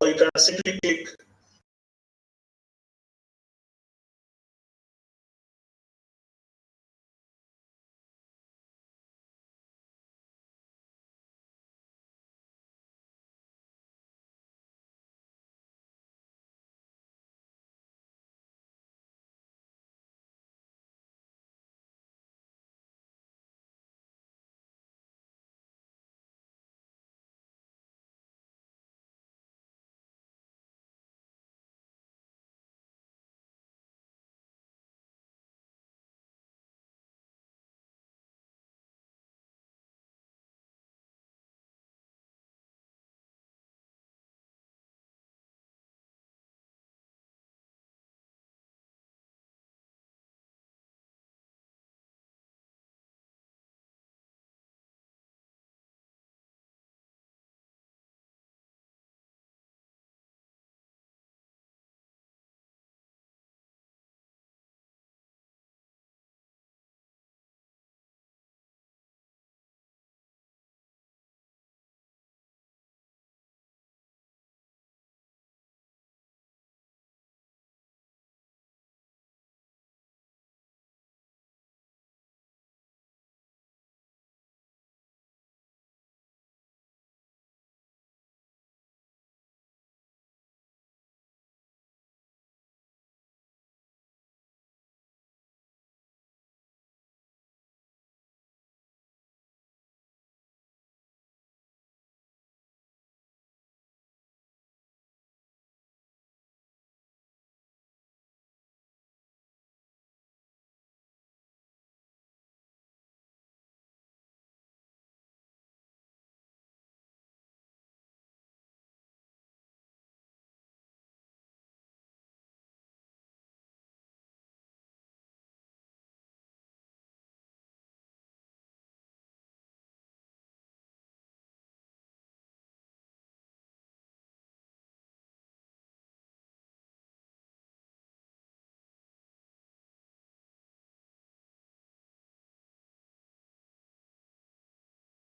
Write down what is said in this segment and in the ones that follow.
or you can simply click.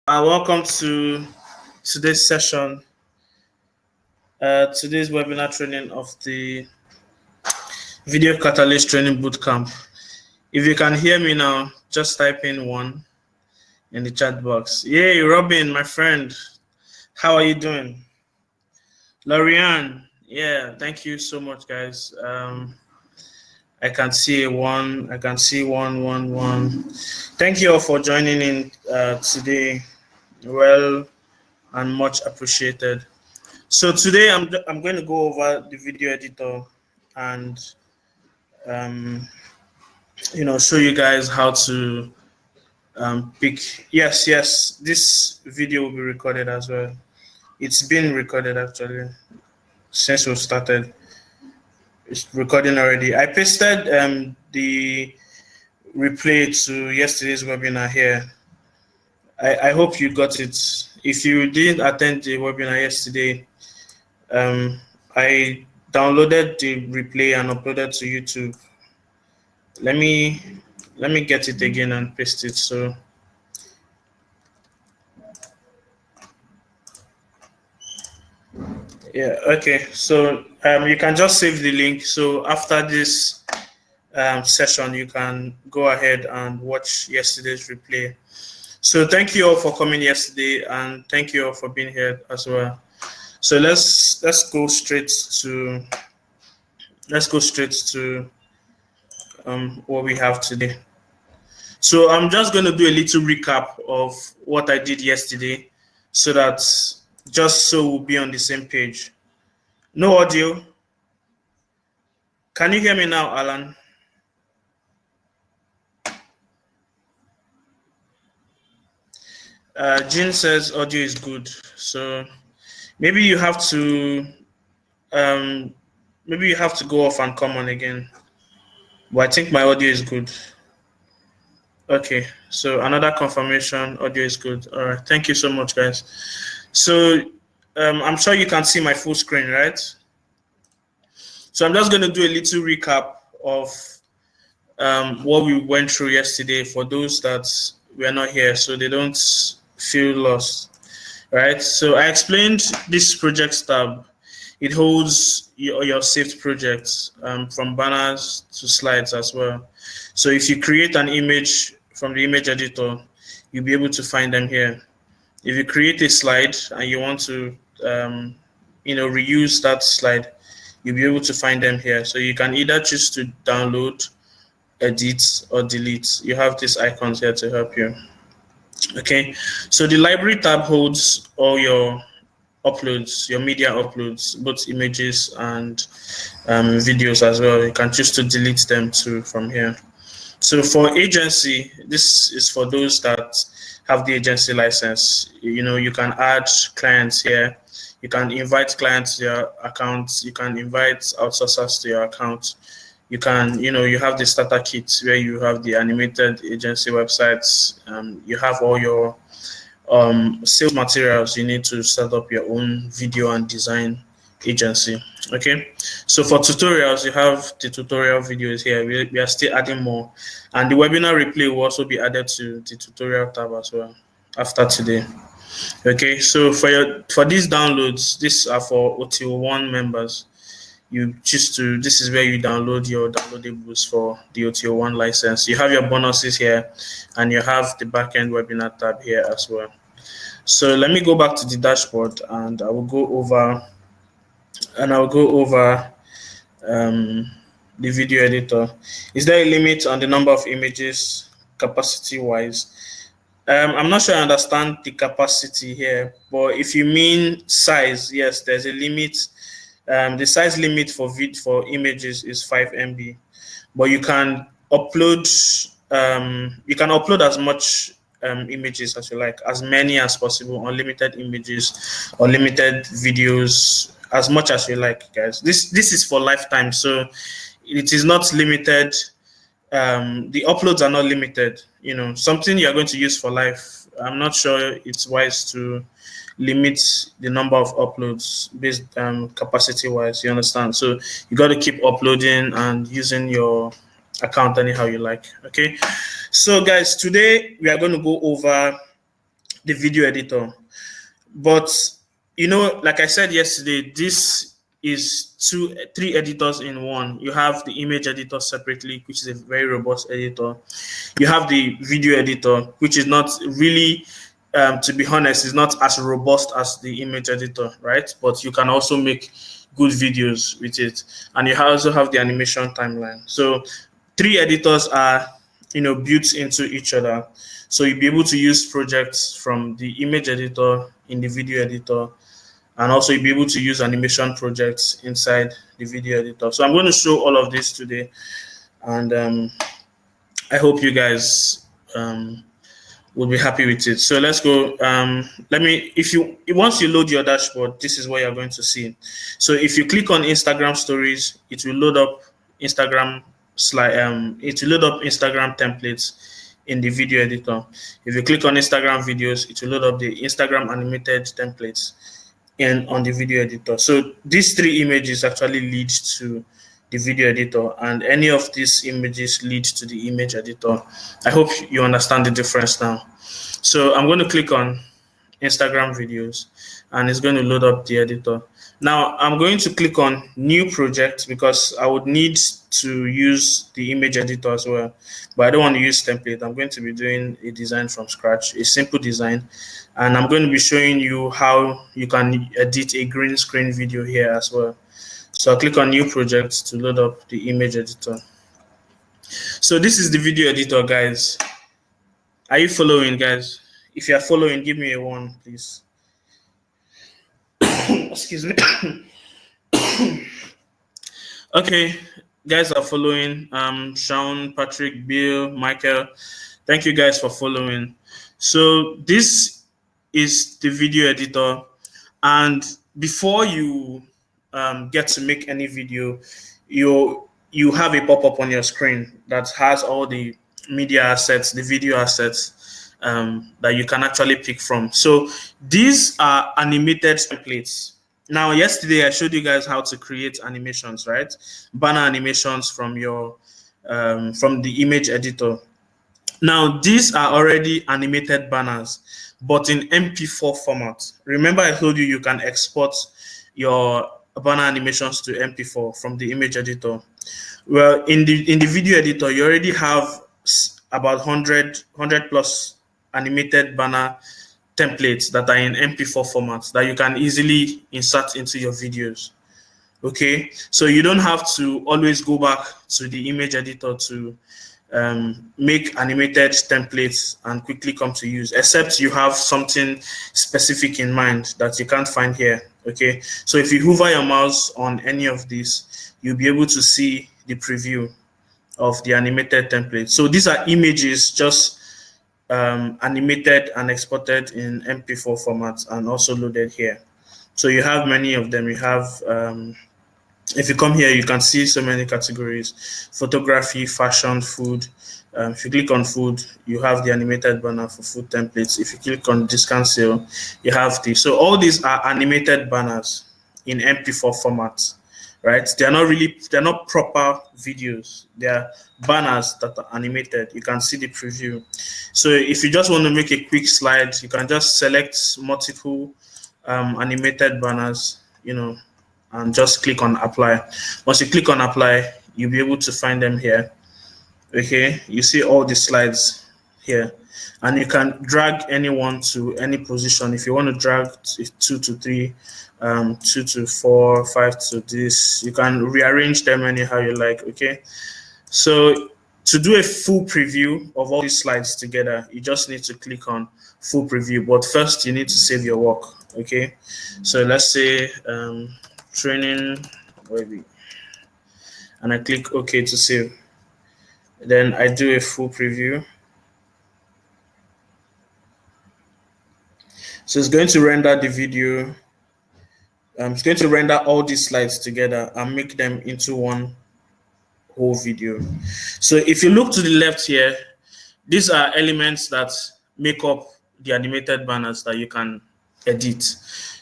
Welcome to today's session, today's webinar training of the VideoCatalyst training bootcamp. If you can hear me now, just type in 1 in the chat box. Yay, Robin, my friend. How are you doing? Lorianne, yeah, thank you so much, guys. I can see a 1. I can see 1. Thank you all for joining in today. Well, and much appreciated. So today I'm going to go over the video editor and show you guys how to pick. Yes, this video will be recorded as well. It's been recorded actually since we started. It's recording already. I pasted the replay to yesterday's webinar here. I hope you got it. If you didn't attend the webinar yesterday, I downloaded the replay and uploaded to YouTube. Let me get it again and paste it. So yeah, okay. So you can just save the link. So after this session, you can go ahead and watch yesterday's replay. So thank you all for coming yesterday, and thank you all for being here as well. So let's go straight to what we have today. So I'm just going to do a little recap of what I did yesterday, so that just so we'll be on the same page. No audio. Can you hear me now, Alan? Jean says audio is good. So maybe you have to go off and come on again. But I think my audio is good. Okay, so another confirmation, audio is good. All right, thank you so much, guys. So I'm sure you can see my full screen, right? So I'm just going to do a little recap of what we went through yesterday for those that were not here, so they don't feel lost, right? So I explained this projects tab It holds your saved projects, from banners to slides as well. So if you create an image from the image editor, you'll be able to find them here. If you create a slide and you want to reuse that slide, you'll be able to find them here. So you can either choose to download, edit, or delete. You have these icons here to help you. Okay, so the library tab holds all your uploads, your media uploads, both images and videos as well. You can choose to delete them too from here. So for agency, this is for those that have the agency license. You can add clients here. You can invite clients to your account. You can invite outsourcers to your account. You can, you have the starter kit where you have the animated agency websites. You have all your sales materials. You need to set up your own video and design agency. Okay, so for tutorials, you have the tutorial videos here. We are still adding more, and the webinar replay will also be added to the tutorial tab as well after today. Okay, so for these downloads, these are for OTO1 members. You choose to, this is where you download your downloadables for the OTO1 license. You have your bonuses here, and you have the backend webinar tab here as well. So let me go back to the dashboard, and I will go over the video editor. Is there a limit on the number of images capacity wise? I'm not sure I understand the capacity here, but if you mean size, yes, there's a limit. The size limit for images is 5 MB, but you can upload as much images as you like, as many as possible, unlimited images, unlimited videos, as much as you like, guys. This is for lifetime, so it is not limited. The uploads are not limited. Something you're going to use for life. I'm not sure it's wise to limit the number of uploads based capacity wise. You understand? So you got to keep uploading and using your account anyhow you like. Okay, so guys, today we are going to go over the video editor, but like I said yesterday, this is 3 editors in one. You have the image editor separately, which is a very robust editor. You have the video editor, which is not really, to be honest, is not as robust as the image editor, right? But you can also make good videos with it. And you also have the animation timeline. So 3 editors are, built into each other. So you'll be able to use projects from the image editor in the video editor, and also you'll be able to use animation projects inside the video editor. So I'm going to show all of this today, and I hope you guys will be happy with it. So let's go. Once you load your dashboard, this is what you're going to see. So if you click on Instagram stories, it will load up Instagram Instagram templates in the video editor. If you click on Instagram videos, it will load up the Instagram animated templates on the video editor. So these 3 images actually lead to the video editor, and any of these images lead to the image editor. I hope you understand the difference now. So I'm going to click on Instagram videos, and it's going to load up the editor. Now I'm going to click on new project because I would need to use the image editor as well, but I don't want to use template. I'm going to be doing a design from scratch, a simple design, and I'm going to be showing you how you can edit a green screen video here as well. So I'll click on new project to load up the image editor. So this is the video editor, guys. Are you following, guys? If you are following, give me a 1, please. Excuse me. Okay, guys are following. Sean, Patrick, Bill, Michael. Thank you guys for following. So this is the video editor, and before you get to make any video, you have a pop-up on your screen that has all the media assets, the video assets that you can actually pick from. So these are animated templates. Now, yesterday I showed you guys how to create animations, right? Banner animations from your from the image editor. Now, these are already animated banners, but in MP4 format. Remember, I told you you can export your banner animations to MP4 from the image editor. Well, in the video editor, you already have about 100 plus animated banner templates that are in MP4 formats that you can easily insert into your videos. Okay, so you don't have to always go back to the image editor to make animated templates and quickly come to use, except you have something specific in mind that you can't find here. Okay, so if you hover your mouse on any of these, you'll be able to see the preview of the animated template. So these are images just animated and exported in MP4 format and also loaded here. So you have many of them. You have if you come here, you can see so many categories: photography, fashion, food. If you click on food, you have the animated banner for food templates. If you click on discount sale, you have the. So all these are animated banners in MP4 format, right? They're not proper videos. They're banners that are animated. You can see the preview. So if you just want to make a quick slide, you can just select multiple animated banners, and just click on apply. Once you click on apply, you'll be able to find them here. Okay, you see all the slides here, and you can drag anyone to any position. If you want to drag 2 to 3, 2 to 4, 5 to this, you can rearrange them anyhow you like. Okay, so to do a full preview of all these slides together, you just need to click on full preview. But first, you need to save your work. Okay, so let's say training, and I click OK to save. Then I do a full preview. So it's going to render the video. It's going to render all these slides together and make them into one whole video. So if you look to the left here, these are elements that make up the animated banners that you can edit.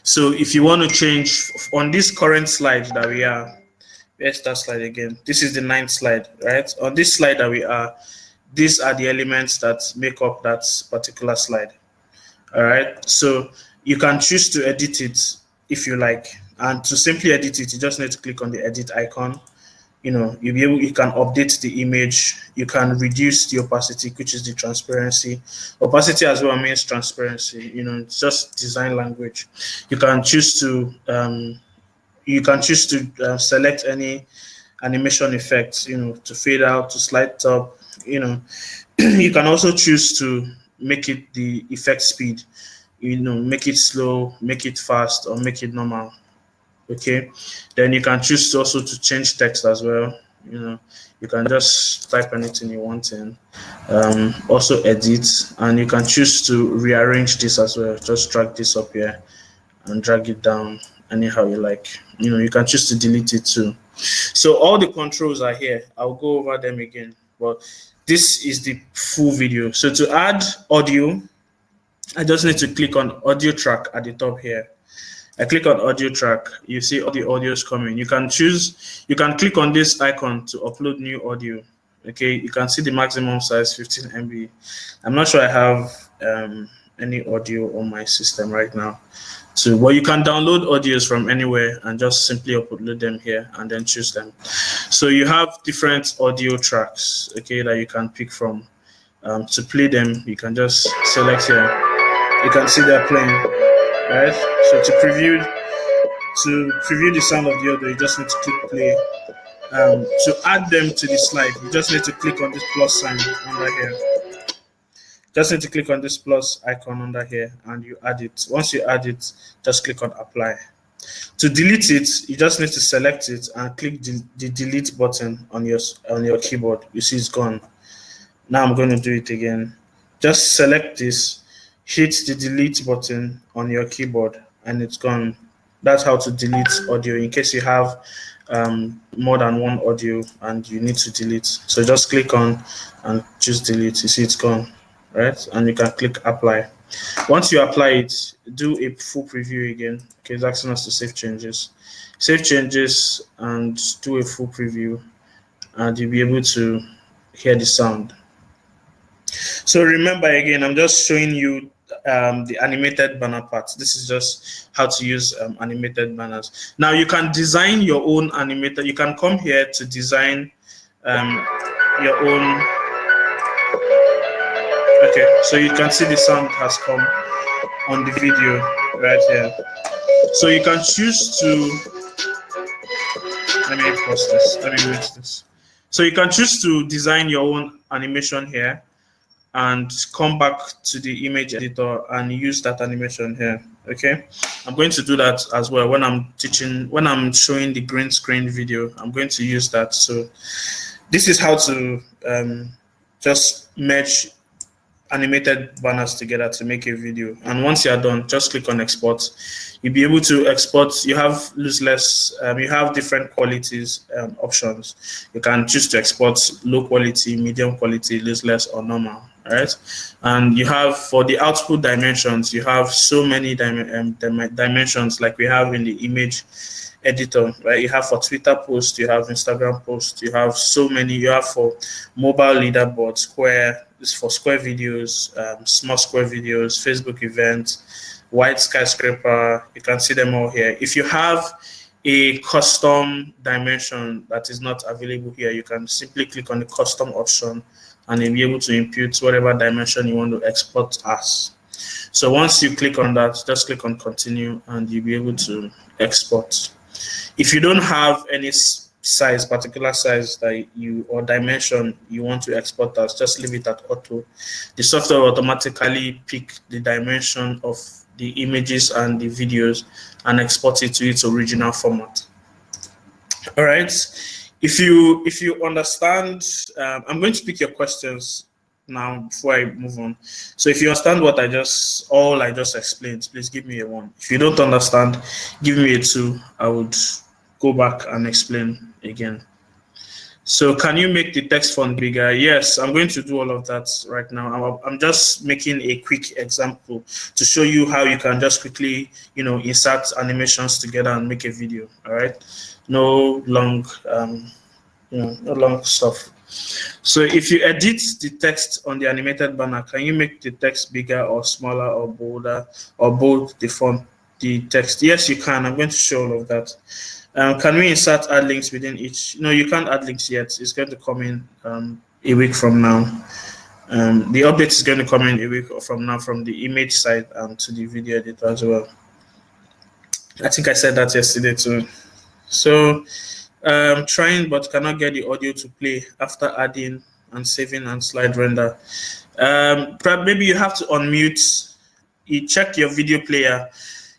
So if you want to change on this current slide that we are, where's that slide again? This is the 9th slide, right? On this slide that we are, these are the elements that make up that particular slide. All right, so you can choose to edit it if you like, and to simply edit it, you just need to click on the edit icon. You can update the image, you can reduce the opacity, which is the transparency. Opacity as well means transparency. It's just design language. You can choose to select any animation effects, to fade out, to slide up. You can also choose to make it the effect speed, make it slow, make it fast, or make it normal. Okay, then you can choose also to change text as well. You can just type anything you want in, also edit, and you can choose to rearrange this as well. Just drag this up here and drag it down anyhow you like. You can choose to delete it too. So all the controls are here. I'll go over them again, but this is the full video. So to add audio, I just need to click on audio track at the top here. I click on audio track, you see all the audios coming. You can click on this icon to upload new audio. Okay, you can see the maximum size 15 MB. I'm not sure I have any audio on my system right now. But you can download audios from anywhere and just simply upload them here and then choose them. So you have different audio tracks, okay, that you can pick from. To play them, you can just select here. You can see they're playing, right? So to preview the sound of the audio, you just need to click play. To add them to the slide, you just need to click on this plus sign under here. Just need to click on this plus icon under here and you add it. Once you add it, just click on apply. To delete it, you just need to select it and click the delete button on your keyboard. You see it's gone. Now I'm going to do it again. Just select this, hit the delete button on your keyboard and it's gone. That's how to delete audio in case you have more than one audio and you need to delete. So just click on and choose delete. You see it's gone, right? And you can click apply. Once you apply it, do a full preview again. Okay, it's asking us to save changes. Save changes and do a full preview and you'll be able to hear the sound. So remember again, I'm just showing you the animated banner part. This is just how to use animated banners. Now you can design your own animated. You can come here to design your own. Okay, so you can see the sound has come on the video right here. So you can choose to. Let me pause this. Let me mute this. So you can choose to design your own animation here and come back to the image editor and use that animation here. Okay, I'm going to do that as well when I'm teaching, when I'm showing the green screen video. I'm going to use that. So this is how to just merge animated banners together to make a video. And once you're done, just click on export. You'll be able to export. You have lossless, you have different qualities options. You can choose to export low quality, medium quality, lossless, or normal. All right, and you have for the output dimensions, you have so many dimensions like we have in the image editor, right? You have for Twitter post, you have Instagram post, you have so many. You have for mobile leaderboard, square, this for square videos, small square videos, Facebook events, white skyscraper. You can see them all here. If you have a custom dimension that is not available here, you can simply click on the custom option and you'll be able to impute whatever dimension you want to export as. So once you click on that, just click on continue and you'll be able to export. If you don't have any size, particular size that you or dimension you want to export as, just leave it at auto. The software will automatically pick the dimension of the images and the videos and export it to its original format. All right. If you understand, I'm going to pick your questions now before I move on. So if you understand what I just explained, please give me a 1. If you don't understand, give me a 2. I would go back and explain again. So can you make the text font bigger? Yes, I'm going to do all of that right now. I'm just making a quick example to show you how you can just quickly, insert animations together and make a video. All right, no long, no long stuff. So if you edit the text on the animated banner, can you make the text bigger or smaller or bolder or bold the text? Yes, you can. I'm going to show all of that. Can we insert add links within each? No, you can't add links yet. It's going to come in a week from now. The update is going to come in a week from now from the image side to the video editor as well. I think I said that yesterday too. So trying but cannot get the audio to play after adding and saving and slide render. Maybe you have to unmute. You check your video player.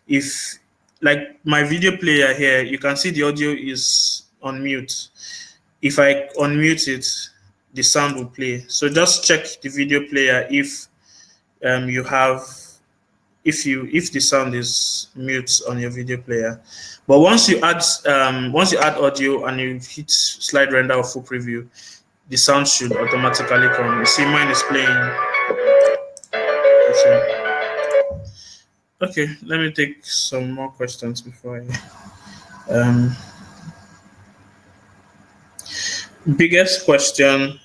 If like my video player here, you can see the audio is on mute. If I unmute it, the sound will play. So just check the video player if if the sound is mute on your video player. But once you add audio and you hit slide render or full preview, the sound should automatically come. You see mine is playing. Okay, let me take some more questions before I. Biggest question: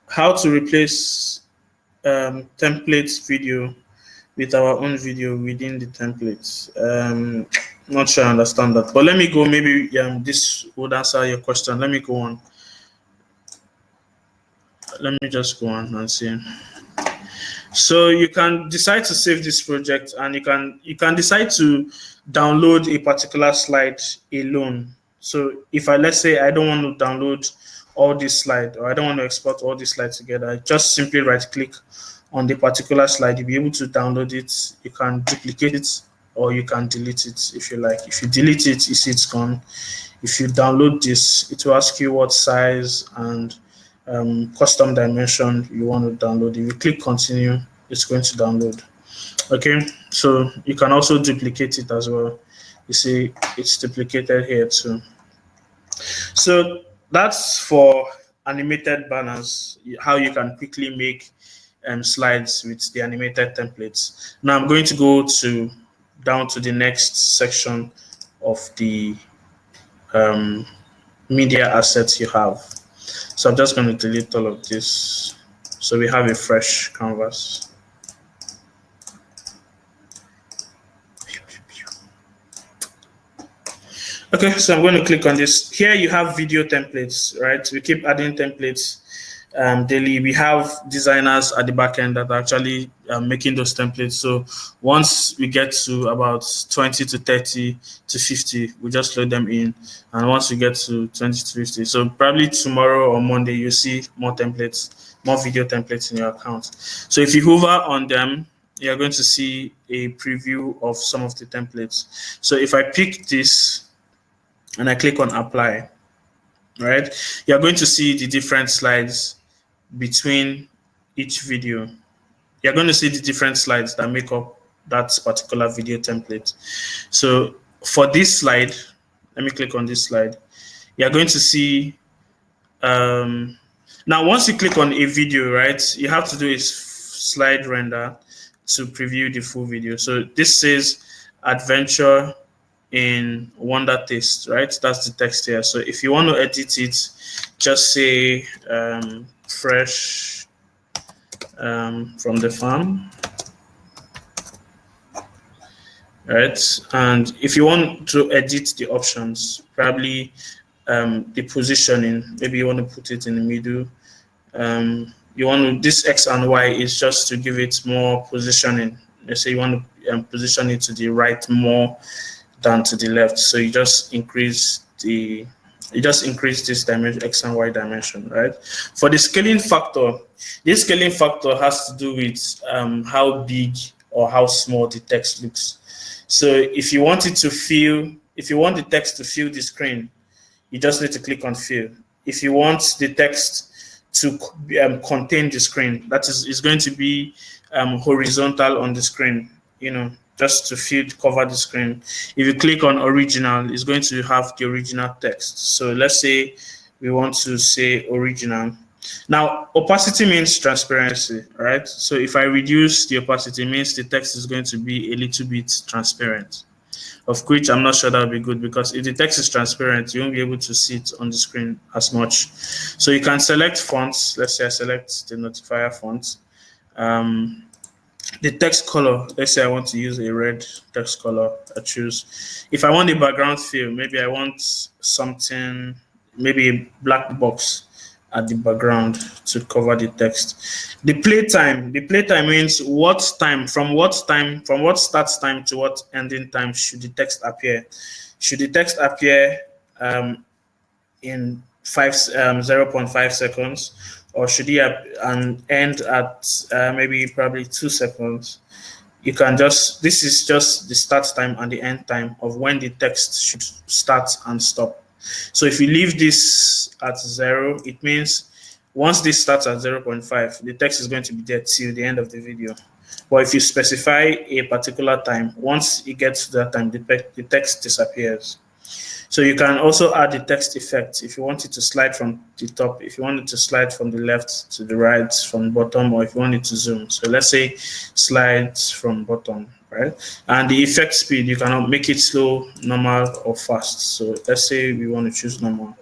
how to replace templates video with our own video within the templates? Not sure I understand that, but let me go. Maybe this would answer your question. Let me go on. Let me just go on and see. So you can decide to save this project, and you can decide to download a particular slide alone. So if let's say I don't want to download all this slide, or I don't want to export all these slides together, just simply right click on the particular slide. You'll be able to download it. You can duplicate it, or you can delete it if you like. If you delete it, you see it's gone. If you download this, it will ask you what size and custom dimension you want to download. If you click continue, it's going to download. Okay, so you can also duplicate it as well. You see it's duplicated here too. So that's for animated banners, how you can quickly make slides with the animated templates. Now I'm going to go down to the next section of the media assets you have. So I'm just going to delete all of this so we have a fresh canvas. Okay, so I'm going to click on this. Here you have video templates, right? We keep adding templates daily. We have designers at the back end that are actually making those templates. So once we get to about 20 to 30 to 50, we just load them in. And once we get to 20 to 50, so probably tomorrow or Monday, you'll see more templates, more video templates in your account. So if you hover on them, you're going to see a preview of some of the templates. So if I pick this and I click on apply, right, you're going to see the different slides between each video. You're going to see the different slides that make up that particular video template. So for this slide, let me click on this slide. You're going to see, now once you click on a video, right, you have to do a slide render to preview the full video. So this says adventure in Wonder Taste, right? That's the text here. So if you want to edit it, just say fresh from the farm, right? And if you want to edit the options, probably the positioning, maybe you want to put it in the middle. You want to, this X and Y is just to give it more positioning. Let's say you want to position it to the right more than to the left. So you just increase this dimension, X and Y dimension, right? For the scaling factor, this scaling factor has to do with how big or how small the text looks. So if you want it to fill, if you want the text to fill the screen, you just need to click on fill. If you want the text to contain the screen, that is going to be horizontal on the screen, you know, just to cover the screen. If you click on original, it's going to have the original text. So let's say we want to say original. Now, opacity means transparency, right? So if I reduce the opacity, it means the text is going to be a little bit transparent, of which I'm not sure that would be good, because if the text is transparent, you won't be able to see it on the screen as much. So you can select fonts. Let's say I select the notifier font. The text color, let's say I want to use a red text color, I choose. If I want a background fill, maybe I want something, maybe a black box at the background to cover the text. The playtime means what time, from what start time to what ending time should the text appear. Should the text appear in 0.5 seconds, or should it end at maybe probably 2 seconds? You can just, this is just the start time and the end time of when the text should start and stop. So if you leave this at 0, it means once this starts at 0.5, the text is going to be there till the end of the video. But if you specify a particular time, once it gets to that time, the text disappears. So you can also add the text effect if you want it to slide from the top, if you want it to slide from the left to the right, from the bottom, or if you want it to zoom. So let's say slides from bottom, right? And the effect speed, you can make it slow, normal, or fast. So let's say we want to choose normal.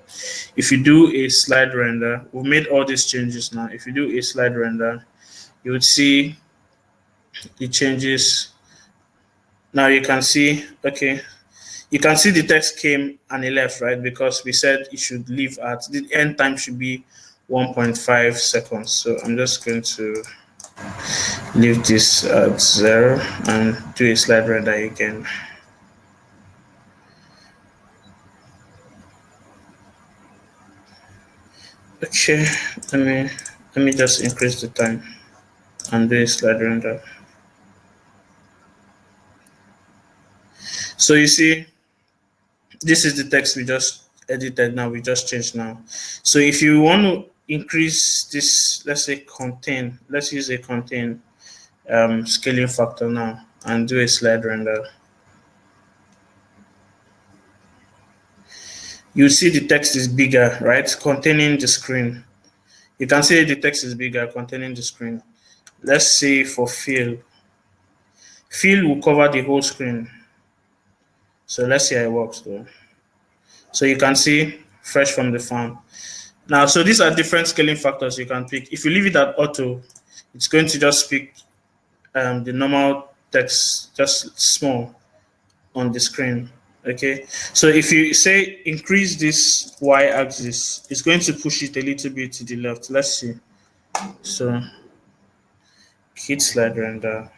If you do a slide render, we've made all these changes now. If you do a slide render, you would see the changes. Now you can see, okay, you can see the text came and it left, right? Because we said it should leave at, the end time should be 1.5 seconds. So I'm just going to leave this at 0 and do a slide render again. Okay, let me just increase the time and do a slide render. So you see, this is the text we just edited now, we just changed now. So if you want to increase this, let's say contain, let's use a contain scaling factor now and do a slide render. You see the text is bigger, right? Containing the screen. You can see the text is bigger, containing the screen. Let's say for fill. Fill will cover the whole screen. So let's see how it works though. So you can see fresh from the farm. Now, so these are different scaling factors you can pick. If you leave it at auto, it's going to just pick the normal text, just small on the screen. Okay, so if you say increase this y-axis, it's going to push it a little bit to the left. Let's see. So hit slide render,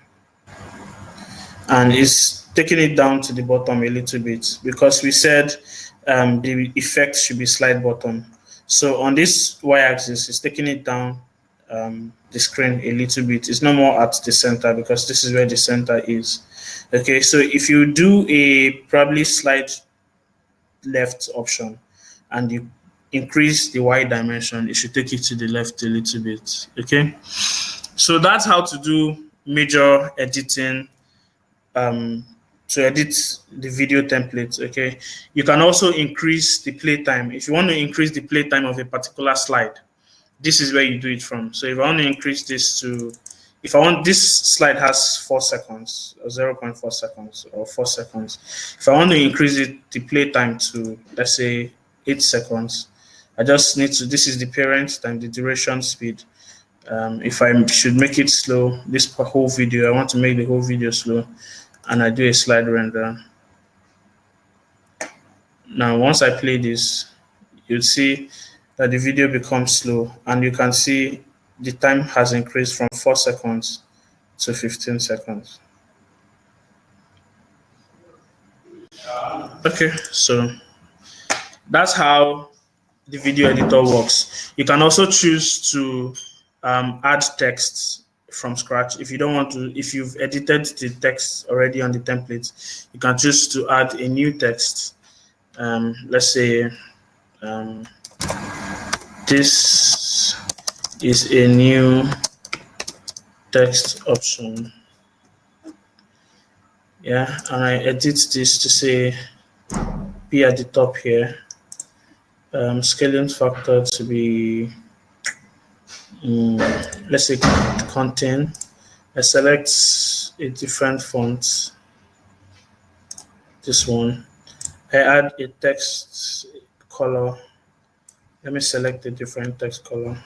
and it's taking it down to the bottom a little bit because we said the effect should be slide bottom. So on this y-axis, it's taking it down the screen a little bit. It's no more at the center because this is where the center is. Okay, so if you do a probably slide left option and you increase the y dimension, it should take it to the left a little bit. Okay, so that's how to do major editing to edit the video template. Okay, you can also increase the playtime. If you want to increase the playtime of a particular slide, this is where you do it from. So if I want to increase this to, if I want, this slide has 4 seconds or 0.4 seconds or 4 seconds. If I want to increase it, the playtime to, let's say 8 seconds, I just need to, this is the parent time, the duration speed. If I should make it slow, this whole video, I want to make the whole video slow, and I do a slide render. Now, once I play this, you'll see that the video becomes slow, and you can see the time has increased from 4 seconds to 15 seconds. Okay, so that's how the video editor works. You can also choose to add text from scratch. If you don't want to, if you've edited the text already on the template, you can choose to add a new text. Let's say this is a new text option. Yeah, and I edit this to say be at the top here. Scaling factor to be let's say content. I select a different font, this one. I add a text color. Let me select a different text color.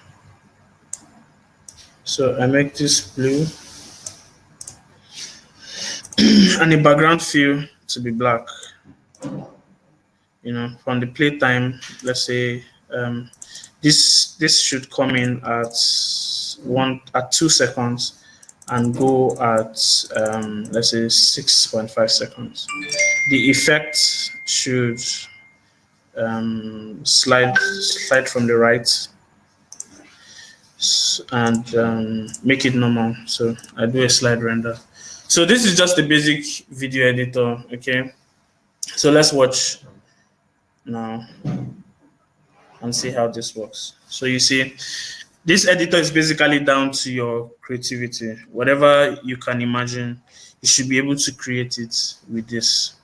So I make this blue and the background fill to be black. You know, from the playtime, let's say this should come in at 2 seconds and go at let's say 6.5 seconds. The effect should slide from the right and make it normal. So I do a slide render. So this is just the basic video editor. Okay, so let's watch now and see how this works. So you see, this editor is basically down to your creativity. Whatever you can imagine, you should be able to create it with this.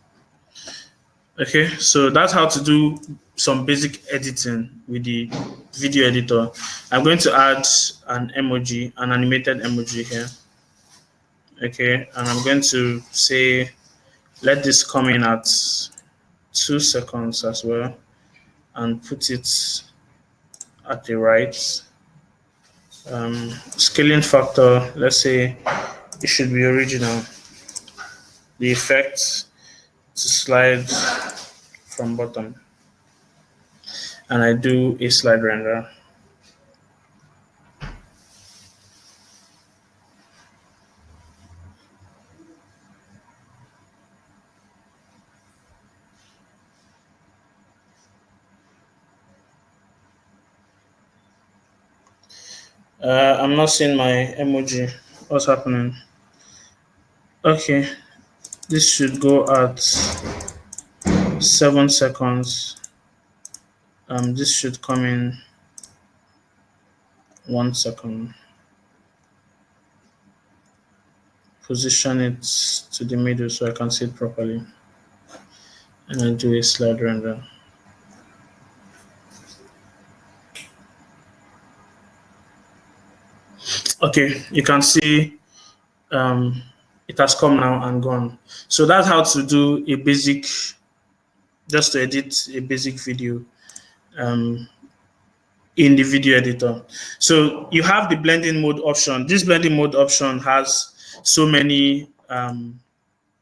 Okay, so that's how to do some basic editing with the video editor. I'm going to add an emoji, an animated emoji here. Okay, and I'm going to say, let this come in at 2 seconds as well, and put it at the right. Scaling factor, let's say it should be original. The effect to slide from bottom, and I do a slide render. I'm not seeing my emoji. What's happening? Okay, this should go at 7 seconds. This should come in 1 second. Position it to the middle so I can see it properly, and I do a slide render. Okay, you can see it has come now and gone. So that's how to do a basic, just to edit a basic video in the video editor. So you have the blending mode option. This blending mode option has so many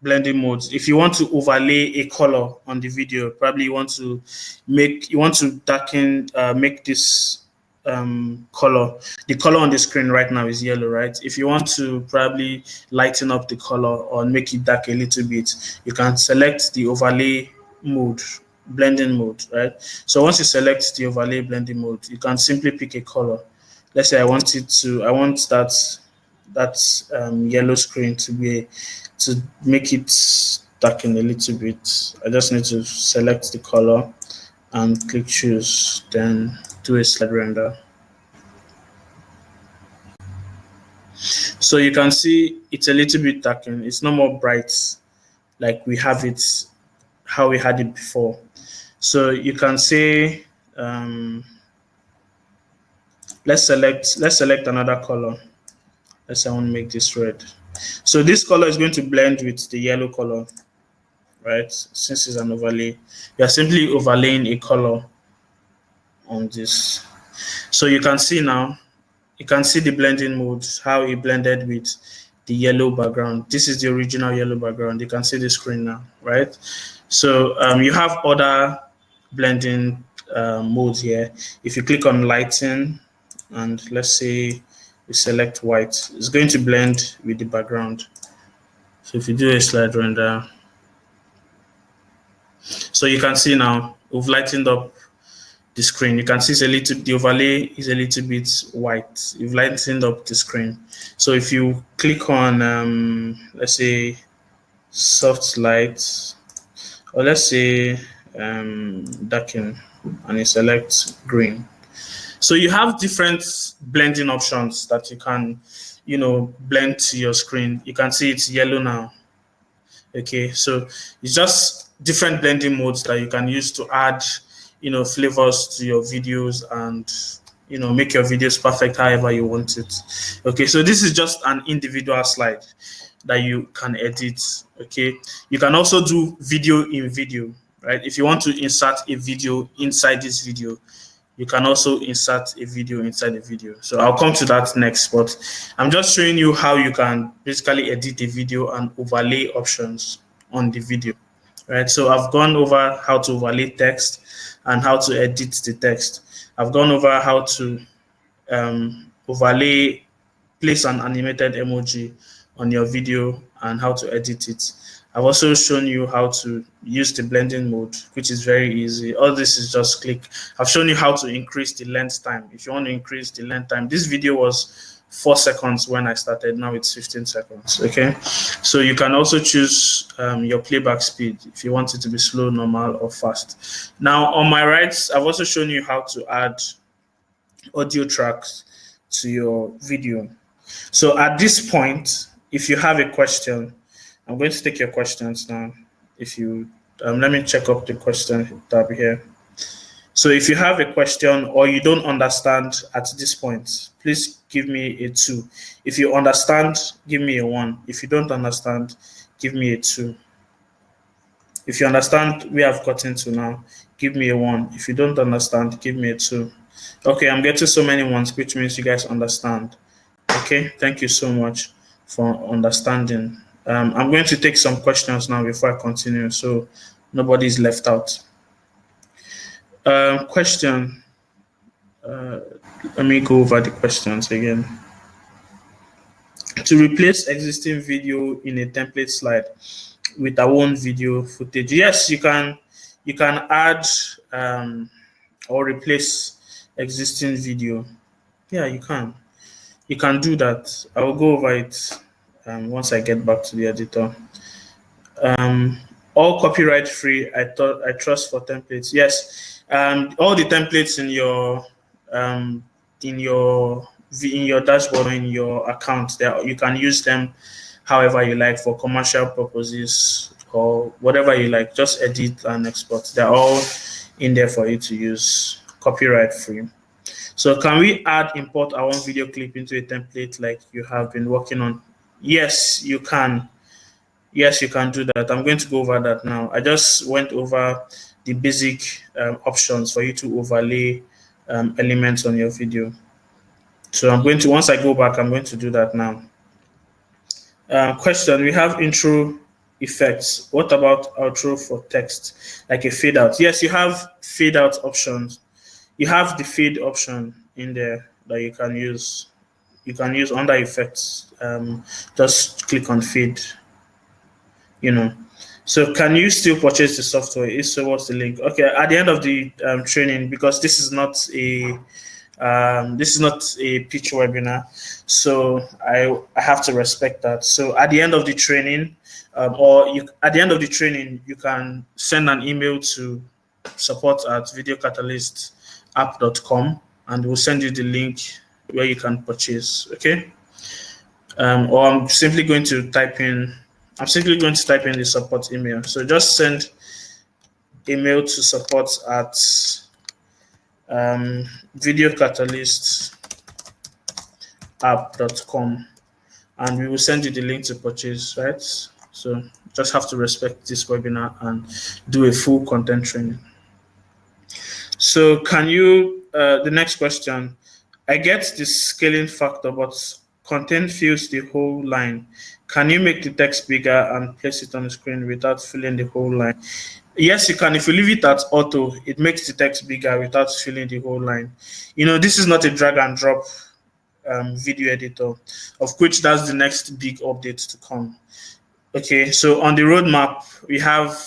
blending modes. If you want to overlay a color on the video, probably you want to darken, make this color. The color on the screen right now is yellow, right? If you want to probably lighten up the color or make it dark a little bit, you can select the overlay mode, blending mode, right? So once you select the overlay blending mode, you can simply pick a color. Let's say I want that yellow screen to make it darken a little bit. I just need to select the color and click choose, then do a slide render. So you can see it's a little bit darkened. It's no more bright like we have it, how we had it before. So you can say, let's select another color. Let's say I want to make this red. So this color is going to blend with the yellow color, right? Since it's an overlay, you are simply overlaying a color on this. So you can see now, you can see the blending mode, how it blended with the yellow background. This is the original yellow background. You can see the screen now, right? So you have other blending modes here. If you click on lighting, and let's say we select white, it's going to blend with the background. So if you do a slide render, so you can see now we've lightened up the screen. You can see the overlay is a little bit white. You've lightened up the screen. So if you click on let's say soft light, or let's say darken, and you select green. So you have different blending options that you can, blend to your screen. You can see it's yellow now. Okay, so it's just different blending modes that you can use to add, flavors to your videos and, make your videos perfect however you want it. Okay, so this is just an individual slide that you can edit. Okay, you can also do video in video, right? If you want to insert a video inside this video, you can also insert a video inside the video. So I'll come to that next, but I'm just showing you how you can basically edit a video and overlay options on the video, right? So I've gone over how to overlay text and how to edit the text. I've gone over how to overlay, place an animated emoji on your video and how to edit it. I've also shown you how to use the blending mode, which is very easy. All this is just click. I've shown you how to increase the length time. If you want to increase the length time, this video was 4 seconds when I started. Now it's 15 seconds. Okay, so you can also choose your playback speed if you want it to be slow, normal, or fast. Now on my right, I've also shown you how to add audio tracks to your video. So at this point, if you have a question, I'm going to take your questions now. If you let me check up the question tab here. So if you have a question or you don't understand at this point, please give me a 2. If you understand, give me a 1. If you don't understand, give me a 2. If you understand, we have gotten to now, give me a 1. If you don't understand, give me a 2. Okay, I'm getting so many ones, which means you guys understand. Okay, thank you so much for understanding. I'm going to take some questions now before I continue, so nobody's left out. Question. Let me go over the questions again. To replace existing video in a template slide with our own video footage. Yes, you can add or replace existing video. Yeah, you can. You can do that. I will go over it once I get back to the editor. All copyright free. I trust for templates. Yes, all the templates in your dashboard or in your account, there you can use them however you like for commercial purposes or whatever you like. Just edit and export. They're all in there for you to use, copyright free. So can we import our own video clip into a template like you have been working on? Yes, you can. Yes, you can do that. I'm going to go over that now. I just went over the basic options for you to overlay elements on your video. So once I go back, I'm going to do that now. Question, we have intro effects. What about outro for text, like a fade out? Yes, you have fade out options. You have the fade option in there that you can use. You can use under effects. Just click on fade. So can you still purchase the software? If so, what's the link? Okay, at the end of the training, because this is not a pitch webinar, so I have to respect that. So at the end of the training, at the end of the training, you can send an email to support@videocatalystapp.com, and we'll send you the link where you can purchase. Okay, or I'm simply going to type in the support email. So just send email to support at VideoCatalystapp.com, and we will send you the link to purchase, right? So just have to respect this webinar and do a full content training. So can you, the next question, I get the scaling factor, but content fills the whole line. Can you make the text bigger and place it on the screen without filling the whole line? Yes, you can. If you leave it at auto, it makes the text bigger without filling the whole line. This is not a drag and drop video editor, of which that's the next big update to come. Okay, so on the roadmap, we have,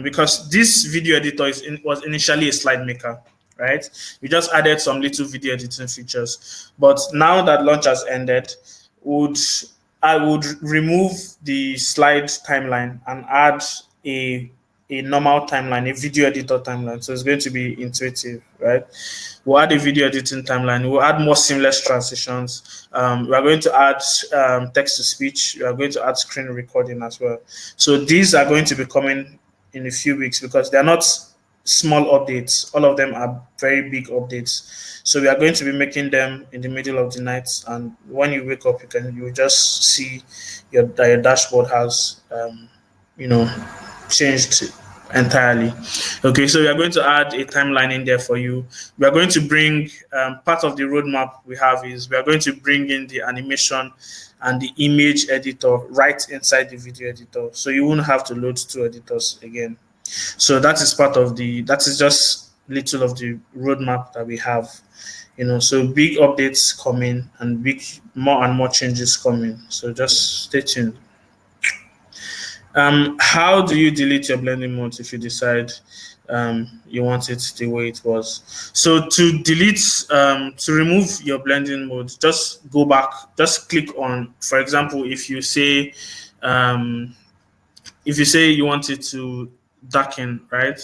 because this video editor was initially a slide maker, right? We just added some little video editing features. But now that launch has ended, I would remove the slide timeline and add a normal timeline, a video editor timeline. So it's going to be intuitive, right? We'll add a video editing timeline. We'll add more seamless transitions. We are going to add text to speech. We are going to add screen recording as well. So these are going to be coming in a few weeks because they're not small updates. All of them are very big updates. So we are going to be making them in the middle of the night. And when you wake up, you just see that your dashboard has, changed entirely. Okay, so we are going to add a timeline in there for you. We are going to bring, part of the roadmap we have is we are going to bring in the animation and the image editor right inside the video editor. So you won't have to load two editors again. So that is just little of the roadmap that we have. So big updates coming and more and more changes coming. So just stay tuned. How do you delete your blending mode if you decide you want it the way it was? So to delete, to remove your blending mode, just go back, just click on, for example, if you say you want it to darken, right?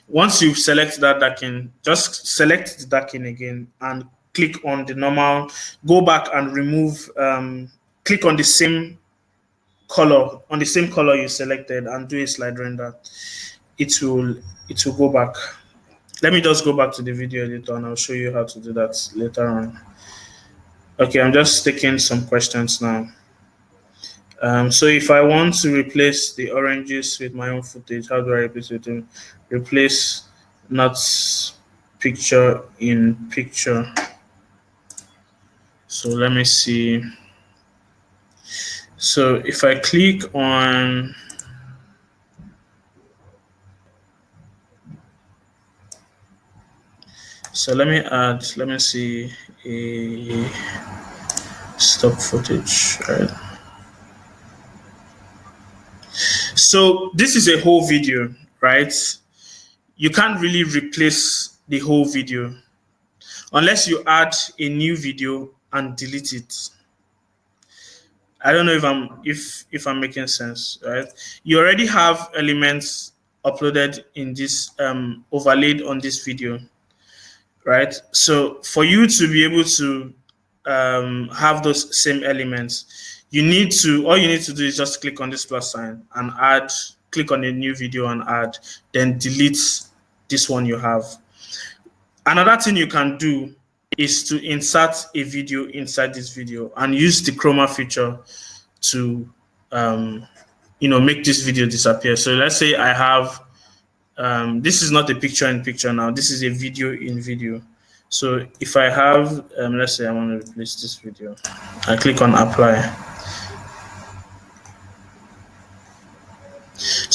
Once you select that darken, just select the darken again and click on the normal, go back and remove, click on the same color you selected and do a slide render. It will go back. Let me just go back to the video editor and I'll show you how to do that later on. Okay, I'm just taking some questions now. So if I want to replace the oranges with my own footage, how do I replace it? Replace not picture in picture. So let me see. So if I click on, so let me see a stock footage, right? So this is a whole video, right? You can't really replace the whole video unless you add a new video and delete it. I don't know if I'm making sense, right? You already have elements uploaded in this, overlaid on this video, right? So for you to be able to have those same elements, all you need to do is just click on this plus sign and click on a new video and add, then delete this one you have. Another thing you can do is to insert a video inside this video and use the chroma feature to make this video disappear. So let's say I have this is not a picture in picture now, this is a video in video. So if I have let's say I want to replace this video, I click on apply.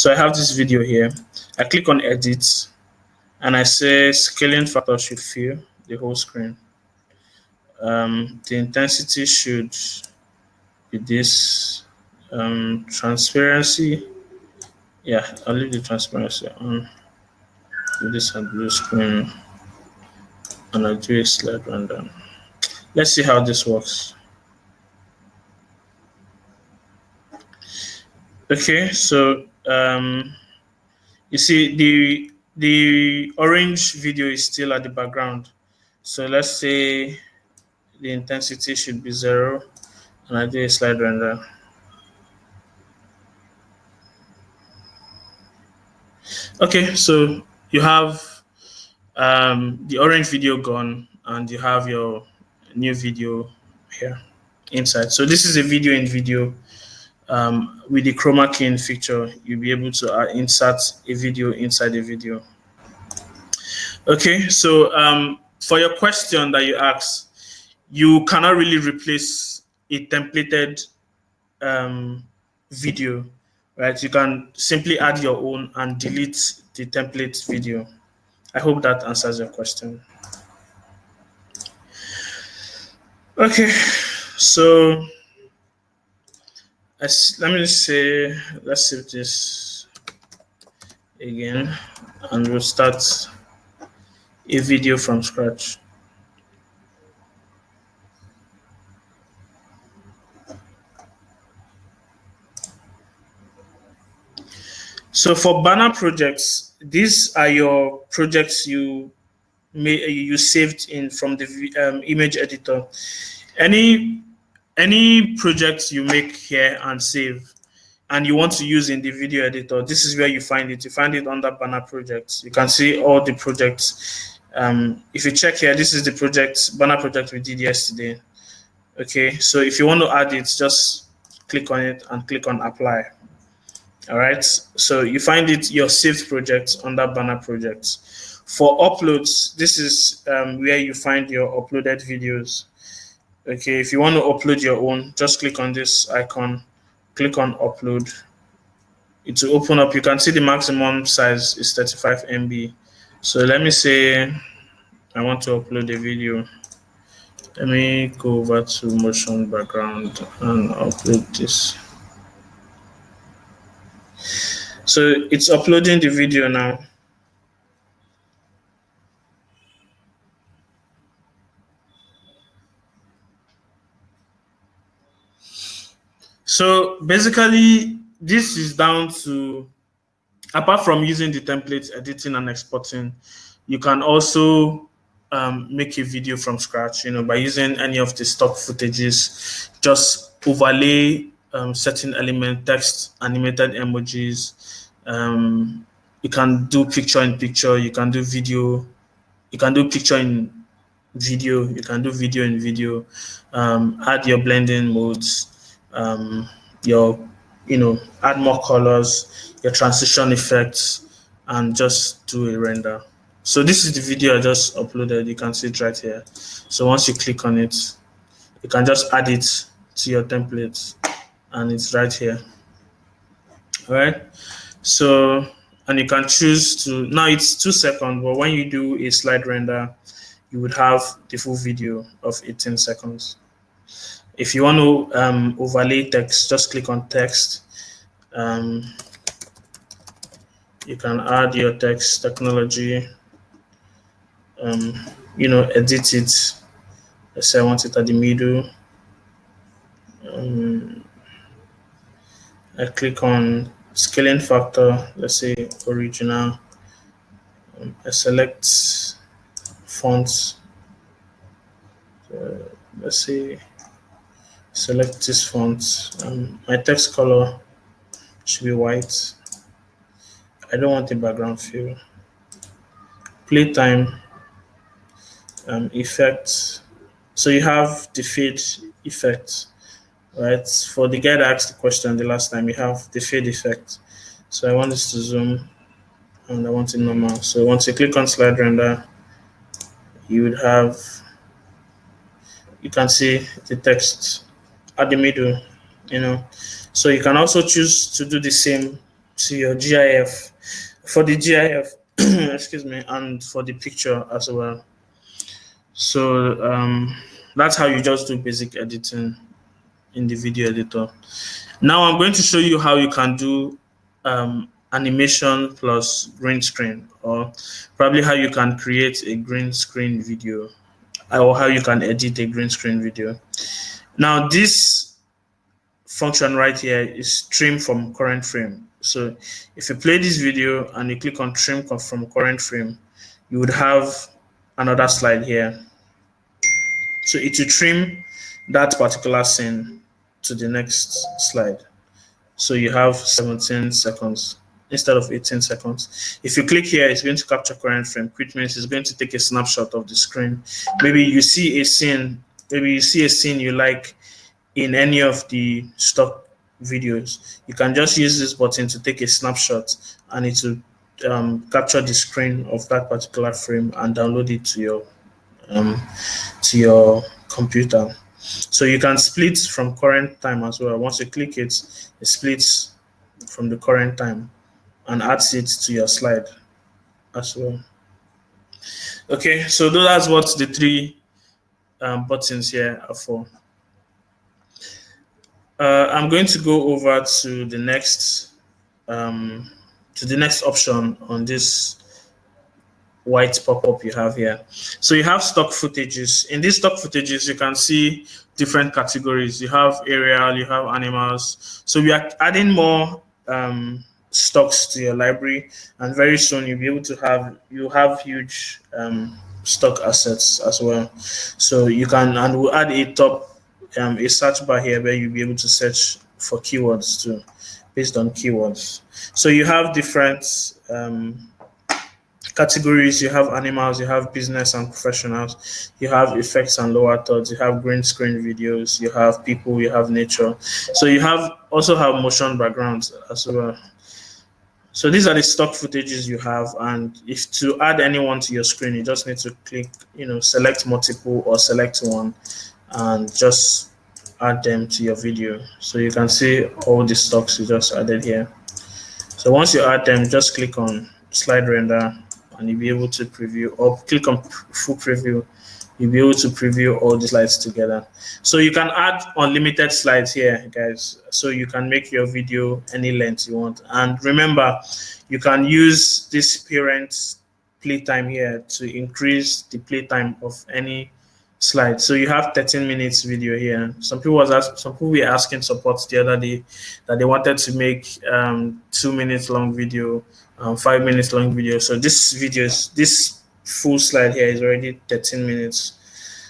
So I have this video here. I click on edit and I say scaling factor should fill the whole screen. The intensity should be this. Transparency, yeah, I'll leave the transparency on. Do this on blue screen and I'll do a slide random. Let's see how this works. Okay, so you see the orange video is still at the background. So let's say the intensity should be 0 and I do a slide render. Okay, so you have the orange video gone and you have your new video here inside. So this is a video in video. With the chroma key in feature, you'll be able to insert a video inside a video. Okay, so for your question that you asked, you cannot really replace a templated video, right? You can simply add your own and delete the template video. I hope that answers your question. Okay, so let me say, let's save this again and we'll start a video from scratch. So for banner projects, these are your projects you saved in from the image editor. Any projects you make here and save and you want to use in the video editor, this is where you find it. You find it under banner projects. You can see all the projects. If you check here, this is the banner project we did yesterday. Okay, so if you want to add it, just click on it and click on apply. All right, so you find it, your saved projects under banner projects. For uploads, this is where you find your uploaded videos. Okay, if you want to upload your own, just click on this icon, click on upload. It will open up. You can see the maximum size is 35 MB. So let me say I want to upload a video. Let me go over to motion background and upload this. So it's uploading the video now. So basically, this is down to, apart from using the templates, editing and exporting, you can also make a video from scratch, by using any of the stock footages, just overlay certain element, text, animated emojis. You can do picture in picture, you can do video, you can do picture in video, you can do video in video, add your blending modes, add more colors, your transition effects, and just do a render. So this is the video I just uploaded. You can see it right here. So once you click on it, you can just add it to your template and it's right here. All right. So, and you can choose to, now it's 2 seconds, but when you do a slide render, you would have the full video of 18 seconds. If you want to overlay text, just click on text. You can add your text technology, edit it. Let's say I want it at the middle. I click on scaling factor, let's say original. I select fonts. Let's say select this font. My text color should be white. I don't want a background fill. Playtime, effect. So you have the fade effect, right? For the guy that asked the question the last time, you have the fade effect. So I want this to zoom and I want it normal. So once you click on slide render, you would have, you can see the text at the middle, So you can also choose to do the same to your GIF, for the GIF, excuse me, and for the picture as well. So that's how you just do basic editing in the video editor. Now I'm going to show you how you can do animation plus green screen, or probably how you can create a green screen video, or how you can edit a green screen video. Now this function right here is trim from current frame. So if you play this video and you click on trim from current frame, you would have another slide here. So it will trim that particular scene to the next slide. So you have 17 seconds instead of 18 seconds. If you click here, it's going to capture current frame, which means it's going to take a snapshot of the screen. Maybe you see a scene, you like in any of the stock videos. You can just use this button to take a snapshot, and it will capture the screen of that particular frame and download it to your computer. So you can split from current time as well. Once you click it, it splits from the current time and adds it to your slide as well. Okay, so that's what the three buttons here are for. I'm going to go over to the next option on this white pop-up you have here. So you have stock footages. In these stock footages, you can see different categories. You have aerial, you have animals. So we are adding more stocks to your library, and very soon you'll be able to have huge stock assets as well. So you can, and we'll add a search bar here where you'll be able to search for keywords too, based on keywords. So you have different categories. You have animals, you have business and professionals, you have effects and lower thirds, you have green screen videos, you have people, you have nature. So you also have motion backgrounds as well. So these are the stock footages you have, and if to add anyone to your screen, you just need to click, select multiple or select one and just add them to your video. So you can see all the stocks you just added here. So once you add them, just click on slide render and you'll be able to preview, or click on full preview. You'll be able to preview all the slides together. So you can add unlimited slides here, guys. So you can make your video any length you want. And remember, you can use this parent playtime here to increase the playtime of any slide. So you have 13 minutes video here. Some people were asking support the other day that they wanted to make 2 minutes long video, 5 minutes long video. So this full slide here is already 13 minutes.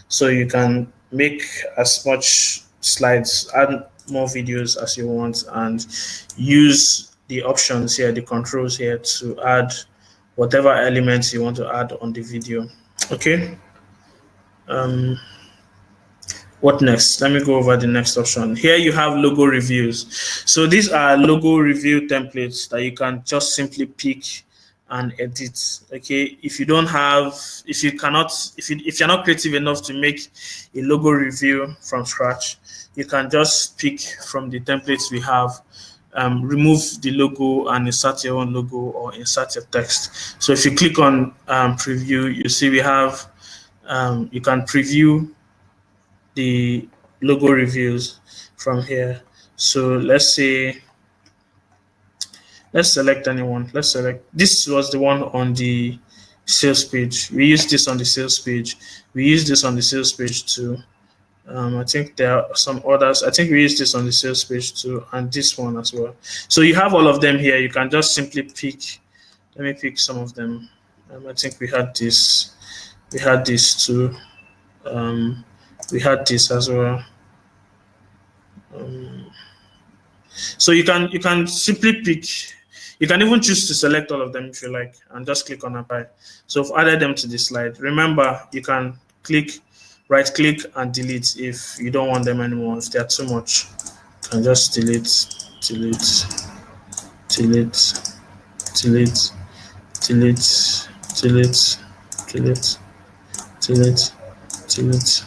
So you can make as much slides, add more videos as you want, and use the options here, the controls here, to add whatever elements you want to add on the video. Okay. What next? Let me go over the next option. Here you have logo reviews. So these are logo review templates that you can just simply pick and edit. Okay, if you're not creative enough to make a logo review from scratch, you can just pick from the templates we have, remove the logo and insert your own logo or insert your text. So if you click on preview, you see we have you can preview the logo reviews from here. So let's select anyone. Let's select, this was the one on the sales page. We use this on the sales page. We use this on the sales page too. I think there are some others. I think we use this on the sales page too, and this one as well. So you have all of them here. You can just simply pick. Let me pick some of them. I think we had this. We had this too. We had this as well. So you can simply pick. You can even choose to select all of them if you like, and just click on apply. So I've added them to the slide. Remember, you can right click and delete if you don't want them anymore. If they are too much, you can just delete, delete, delete, delete, delete, delete, delete, delete, delete,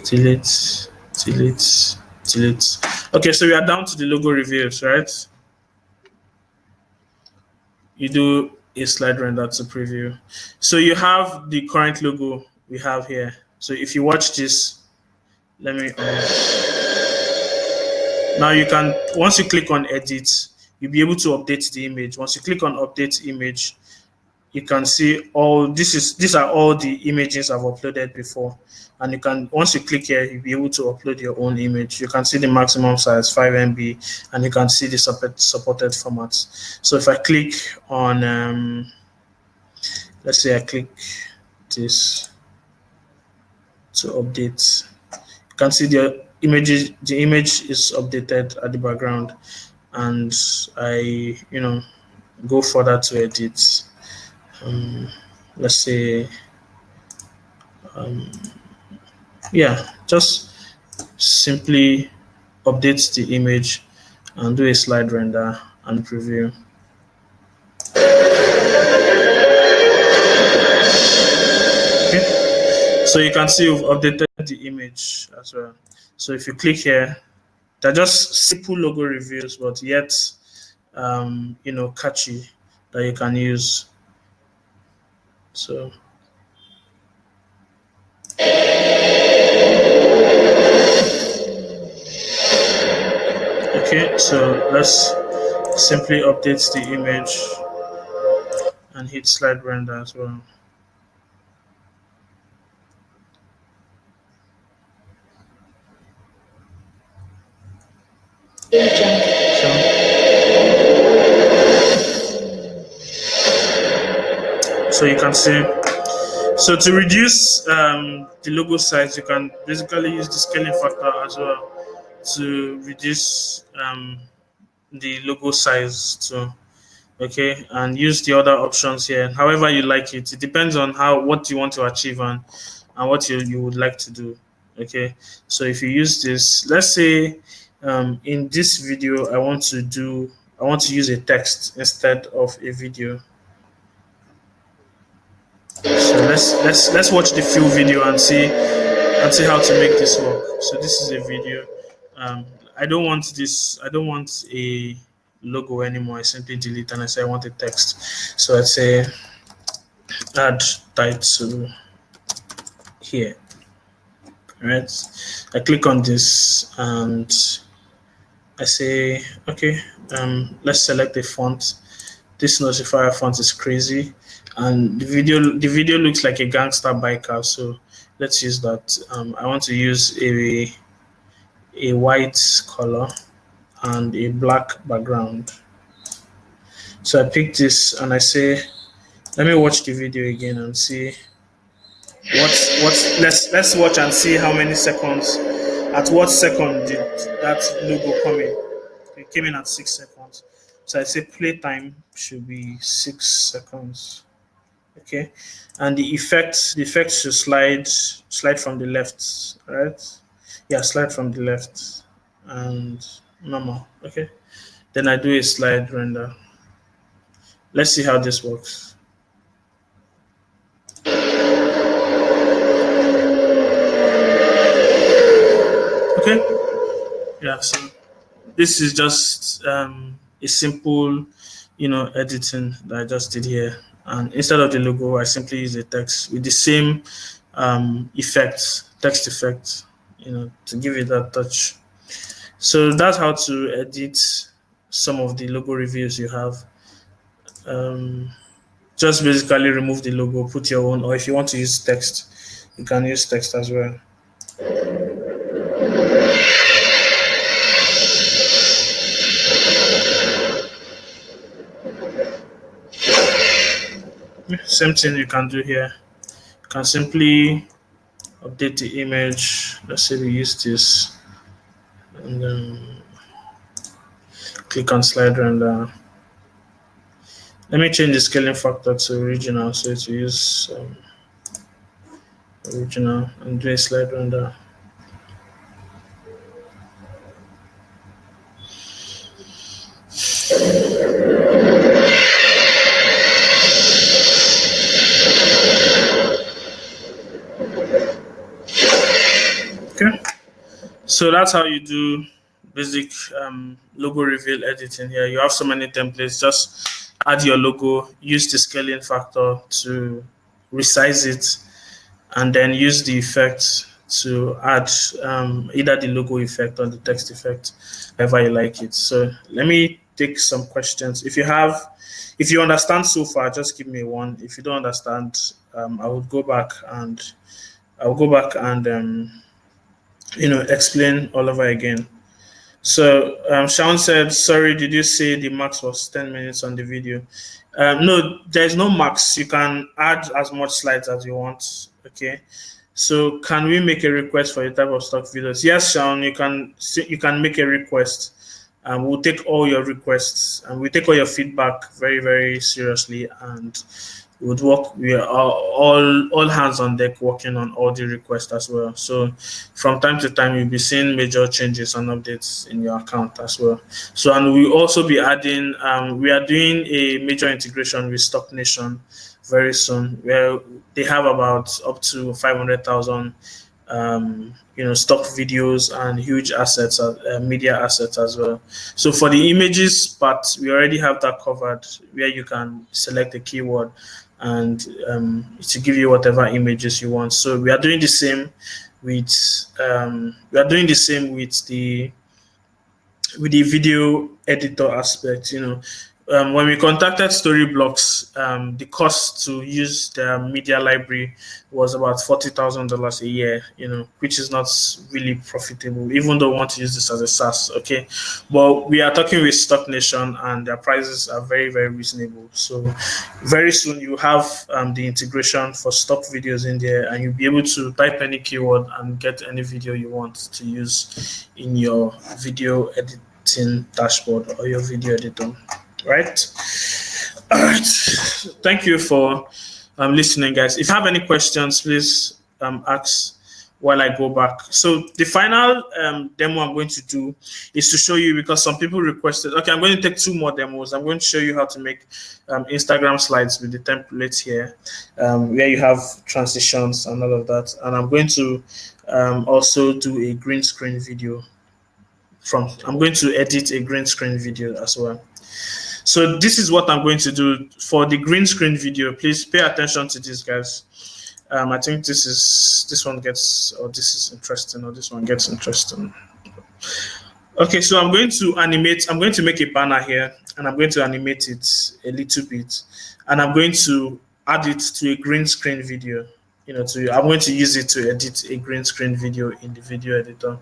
delete, delete, delete. Okay, so we are down to the logo reviews, right? you do a slide render to preview. So you have the current logo we have here. So if you watch this, let me now you can, once you click on edit, you'll be able to update the image. Once you click on update image, you can see all these are all the images I've uploaded before. And you can, once you click here, you'll be able to upload your own image. You can see the maximum size 5 MB, and you can see the supported formats. So if I click on let's say I click this to update, you can see the image is updated at the background, and I go further to edit. Let's say yeah, just simply update the image and do a slide render and preview. Okay, so you can see we've updated the image as well. So if you click here, they're just simple logo reviews, but yet catchy, that you can use. So okay, so let's simply update the image and hit slide render as well. So you can see, so to reduce the logo size, you can basically use the scaling factor as well to reduce the logo size too. Okay, and use the other options here however you like it. It depends on what you want to achieve and what you would like to do. Okay, so if you use this, let's say in this video I want to use a text instead of a video. So let's watch the full video and see how to make this work. So this is a video. I don't want a logo anymore. I simply delete and I say I want a text. So I'd say add title here. Right? I click on this and I say okay, let's select a font. This notifier font is crazy, and the video looks like a gangster biker, so let's use that. I want to use a white color and a black background. So I pick this and I say, let me watch the video again and see let's watch and see how many seconds, at what second did that logo come in. It came in at 6 seconds. So I say play time should be 6 seconds. Okay, and the effect should slide from the left, right? Yeah, slide from the left and normal. Okay, then I do a slide render. Let's see how this works. Okay, yeah, so this is just a simple editing that I just did here, and instead of the logo I simply use a text with the same text effect, to give it that touch. So that's how to edit some of the logo reviews you have. Just basically remove the logo, put your own, or if you want to use text, you can use text as well. Same thing you can do here. You can simply update the image. Let's say we use this, and then click on slide render. Let me change the scaling factor to original, so it will use original, and do a slide render. Okay, so that's how you do basic logo reveal editing here. You have so many templates. Just add your logo, use the scaling factor to resize it, and then use the effect to add either the logo effect or the text effect, however you like it. So let me take some questions. If you understand so far, just give me one. If you don't understand, I will go back and explain all over again. So Sean said, sorry, did you say the max was 10 minutes on the video? No, there's no max. You can add as much slides as you want. Okay. So can we make a request for the type of stock videos? Yes, Sean, you can make a request. We'll take all your requests and we take all your feedback very, very seriously, and would work. We are all hands on deck working on all the requests as well. So from time to time, you'll be seeing major changes and updates in your account as well. So, and we'll also be adding, we are doing a major integration with Stock Nation very soon, where they have about up to 500,000 stock videos and huge assets, media assets as well. So for the images part, we already have that covered, where you can select a keyword and to give you whatever images you want. So we are doing the same with the video editor aspect. When we contacted Storyblocks, the cost to use their media library was about $40,000 a year, which is not really profitable, even though we want to use this as a SaaS, okay? But we are talking with Stock Nation, and their prices are very, very reasonable. So very soon you have the integration for stock videos in there, and you'll be able to type any keyword and get any video you want to use in your video editing dashboard or your video editor. Right. All right. Thank you for listening, guys. If you have any questions, please ask while I go back. So the final demo I'm going to do is to show you, because some people requested. Okay, I'm going to take 2 more demos. I'm going to show you how to make Instagram slides with the templates here, where you have transitions and all of that. And I'm going to also do a green screen video. I'm going to edit a green screen video as well. So this is what I'm going to do for the green screen video. Please pay attention to this, guys. I think this one gets, or this is interesting, or this one gets interesting. Okay, so I'm going to make a banner here, and I'm going to animate it a little bit, and I'm going to add it to a green screen video. I'm going to use it to edit a green screen video in the video editor.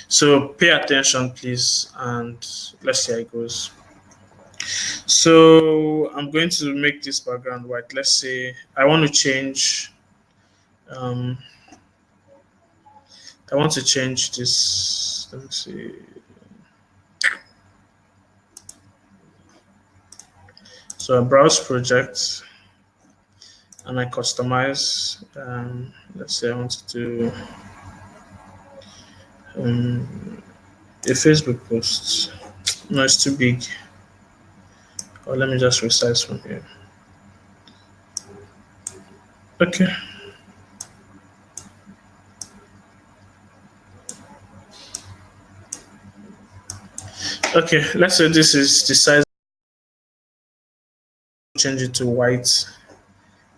So pay attention, please, and let's see how it goes. So I'm going to make this background white. Let's say I want to change this. Let me see. So I browse project and I customize. Let's say I want to do a Facebook post. No, it's too big. Or let me just resize from here. Okay. Okay, let's say this is the size. Change it to white.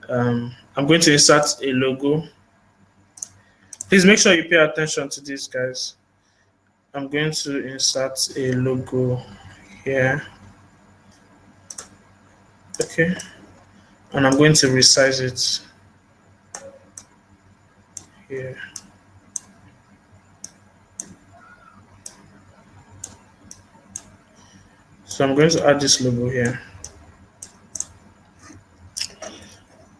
I'm going to insert a logo. Please make sure you pay attention to this, guys. I'm going to insert a logo here. Okay, and I'm going to resize it here. So I'm going to add this logo here.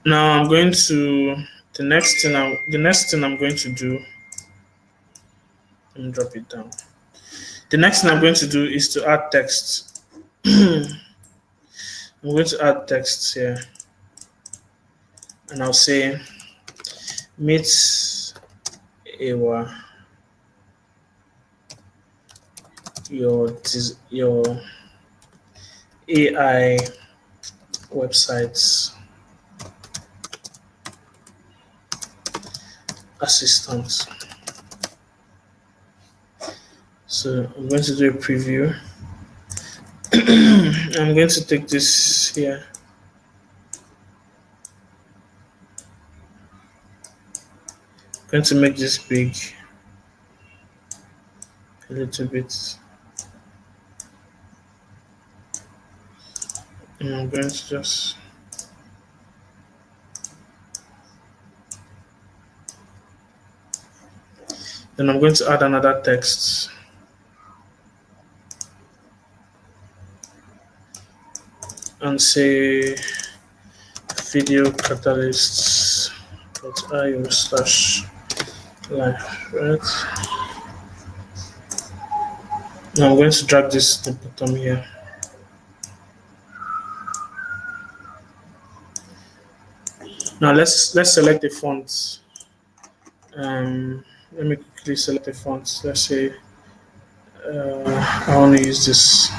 Now I'm going to the next thing I'm going to do. Let me drop it down. The next thing I'm going to do is to add text. I'm going to add text here, and I'll say meet Ewa, your AI websites assistant. So I'm going to do a preview. I'm going to take this here. I'm going to make this big a little bit. And I'm going to just then I'm going to add another text. And say VideoCatalyst.io/live, right? Now I'm going to drag this to the bottom here. Now let's select the font. Let me quickly select the font. Let's say I want to use this.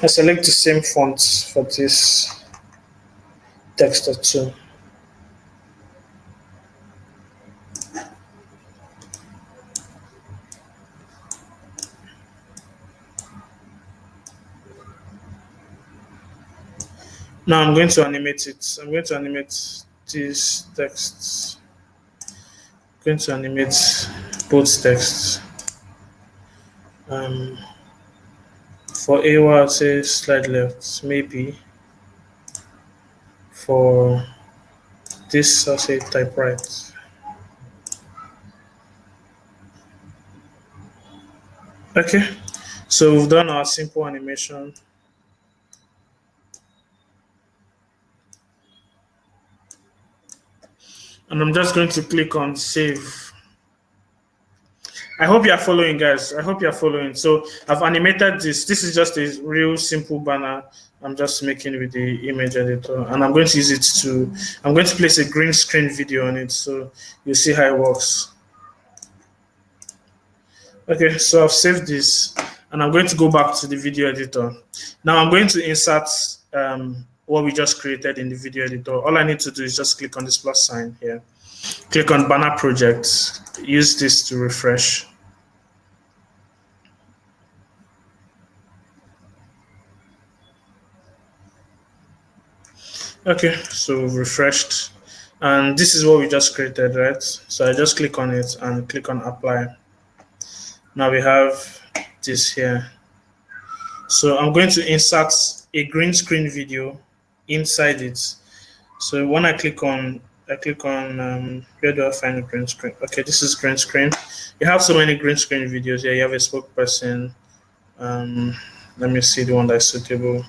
I select the same font for this text or two. Now I'm going to animate it. I'm going to animate these texts. I'm going to animate both texts. For AWA, I'll say slide left, maybe. For this, I'll say type right. Okay, so we've done our simple animation. And I'm just going to click on save. I hope you are following, guys. I hope you are following. So I've animated this. This is just a real simple banner I'm just making with the image editor. And I'm going to use it to, I'm going to place a green screen video on it. So you'll see how it works. Okay, so I've saved this. And I'm going to go back to the video editor. Now I'm going to insert what we just created in the video editor. All I need to do is just click on this plus sign here. Click on banner project. Use this to refresh. Okay, so we've refreshed. And this is what we just created, right? So I just click on it and click on apply. Now we have this here. So I'm going to insert a green screen video inside it. So when I click on where do I find the green screen? Okay, this is green screen. You have so many green screen videos here. You have a spokesperson. Let me see the one that's suitable.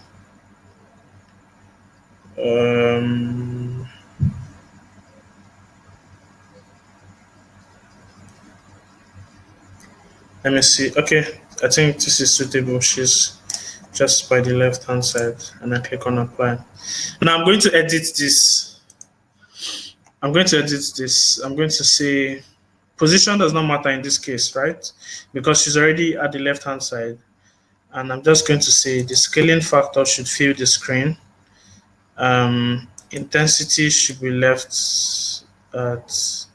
Let me see. Okay, I think this is suitable. She's just by the left hand side, and I click on apply. Now I'm going to edit this. I'm going to say position does not matter in this case, right? Because she's already at the left hand side. And I'm just going to say the scaling factor should fill the screen. Intensity should be left at,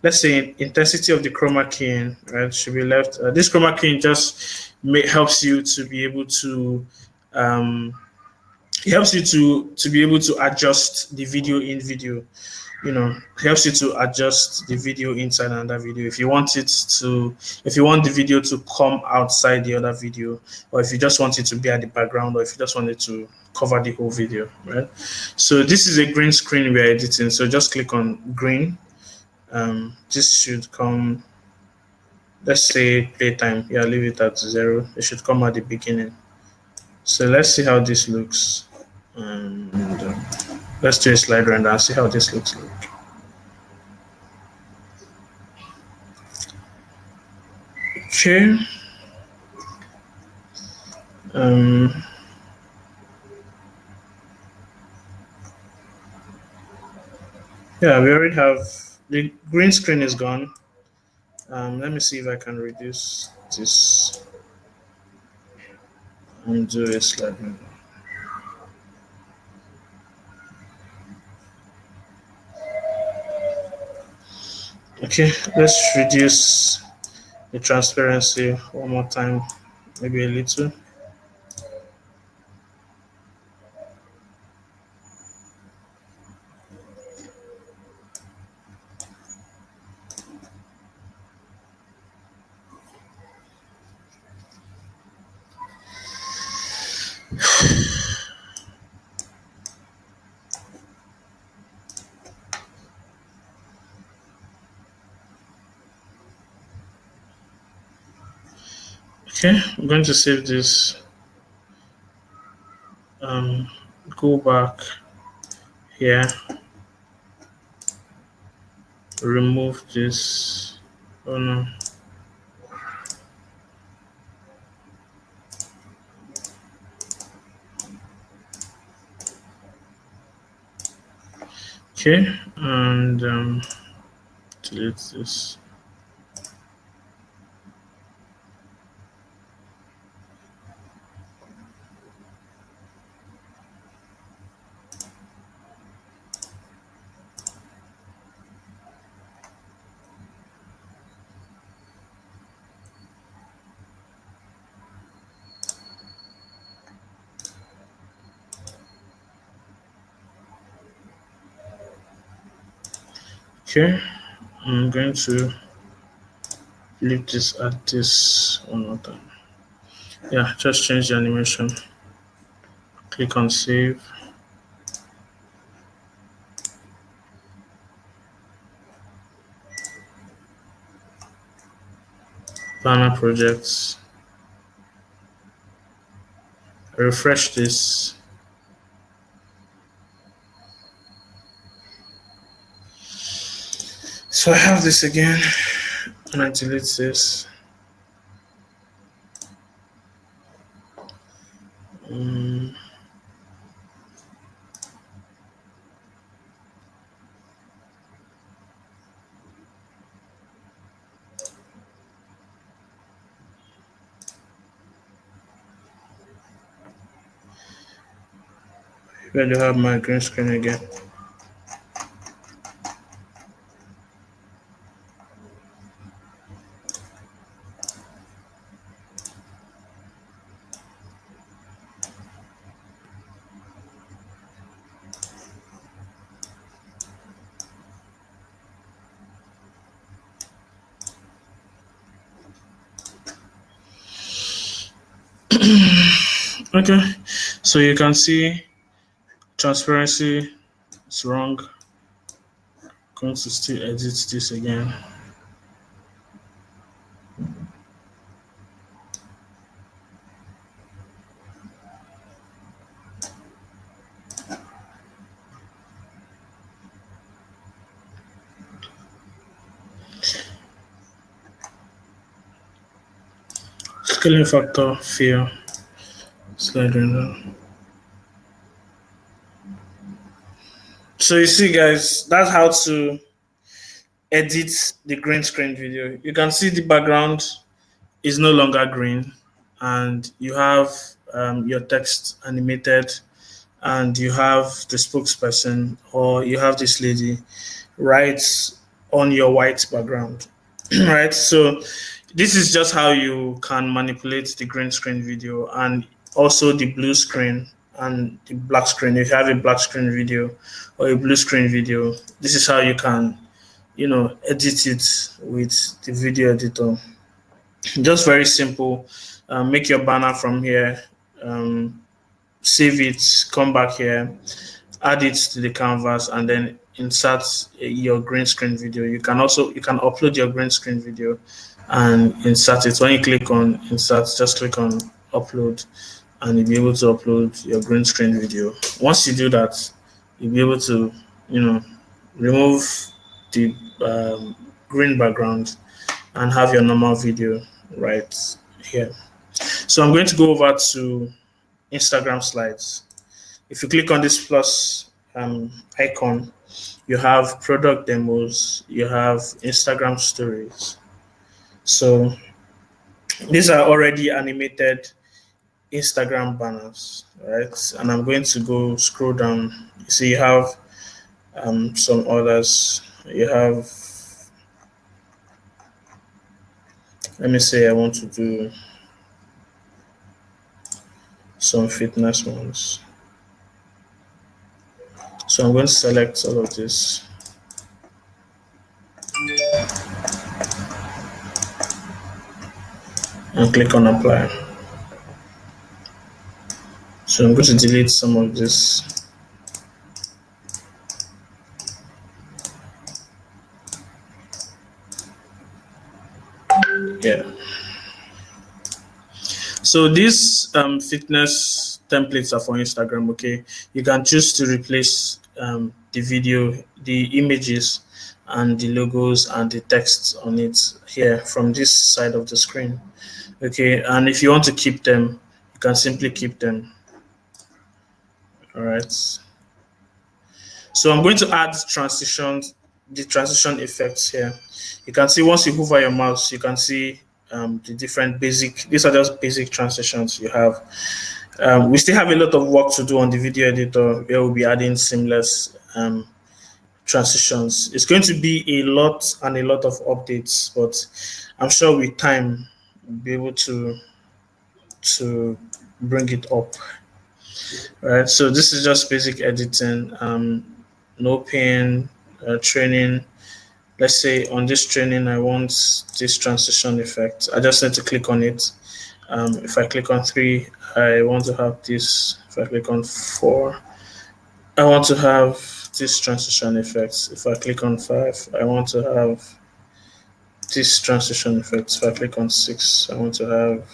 let's say, intensity of the chroma keying, right? Should be left. This chroma keying just helps you to be able to it helps you to be able to adjust the video in video. You know, helps you to adjust the video inside another video if you want the video to come outside the other video, or if you just want it to be at the background, or if you just want it to cover the whole video, right? So this is a green screen we're editing, so just click on green. This should come, let's say playtime, yeah, leave it at 0. It should come at the beginning. So let's see how this looks. Let's do a slide render and see how this looks like. Okay. Yeah, we already have the green screen is gone. Let me see if I can reduce this and do a slide render. Okay, Okay, let's reduce the transparency one more time, maybe a little. Okay, I'm going to save this. Go back here, remove this. Oh no. Okay, and delete this. Okay, I'm going to leave this at this one more time. Yeah, just change the animation. Click on save. Banner projects. Refresh this. So I have this again, and I delete this. Where do I have my green screen again? Okay, so you can see transparency is wrong. I'm going to still edit this again. Scaling factor, fill, slide render. So you see, guys, that's how to edit the green screen video. You can see the background is no longer green, and you have your text animated, and you have the spokesperson, or you have this lady right on your white background. Right, so this is just how you can manipulate the green screen video, and also the blue screen and the black screen. If you have a black screen video or a blue screen video, this is how you can, edit it with the video editor. Just very simple. Make your banner from here, save it, come back here, add it to the canvas, and then insert your green screen video. You can upload your green screen video and insert it. When you click on insert, just click on upload, and you'll be able to upload your green screen video. Once you do that, you'll be able to, remove the green background and have your normal video right here. So I'm going to go over to Instagram slides. If you click on this plus icon, you have product demos, you have Instagram stories. So these are already animated Instagram banners, right? And I'm going to go scroll down. You see, you have some others. You have Let me say I want to do some fitness ones. So I'm going to select all of this. And click on apply. So I'm going to delete some of this. Yeah. So these fitness templates are for Instagram, okay? You can choose to replace the video, the images, and the logos and the text on it here from this side of the screen, okay? And if you want to keep them, you can simply keep them, all right? So I'm going to add transitions, the transition effects here. You can see once you hover your mouse, you can see the different basic, these are just basic transitions you have. We still have a lot of work to do on the video editor where we'll be adding seamless transitions. It's going to be a lot and a lot of updates, but I'm sure with time we'll be able to bring it up. All right, so this is just basic editing, no pain, training. Let's say on this training, I want this transition effect. I just need to click on it. If I click on 3, I want to have this. If I click on 4, I want to have this transition effect. If I click on 5, I want to have this transition effect. If I click on 6, I want to have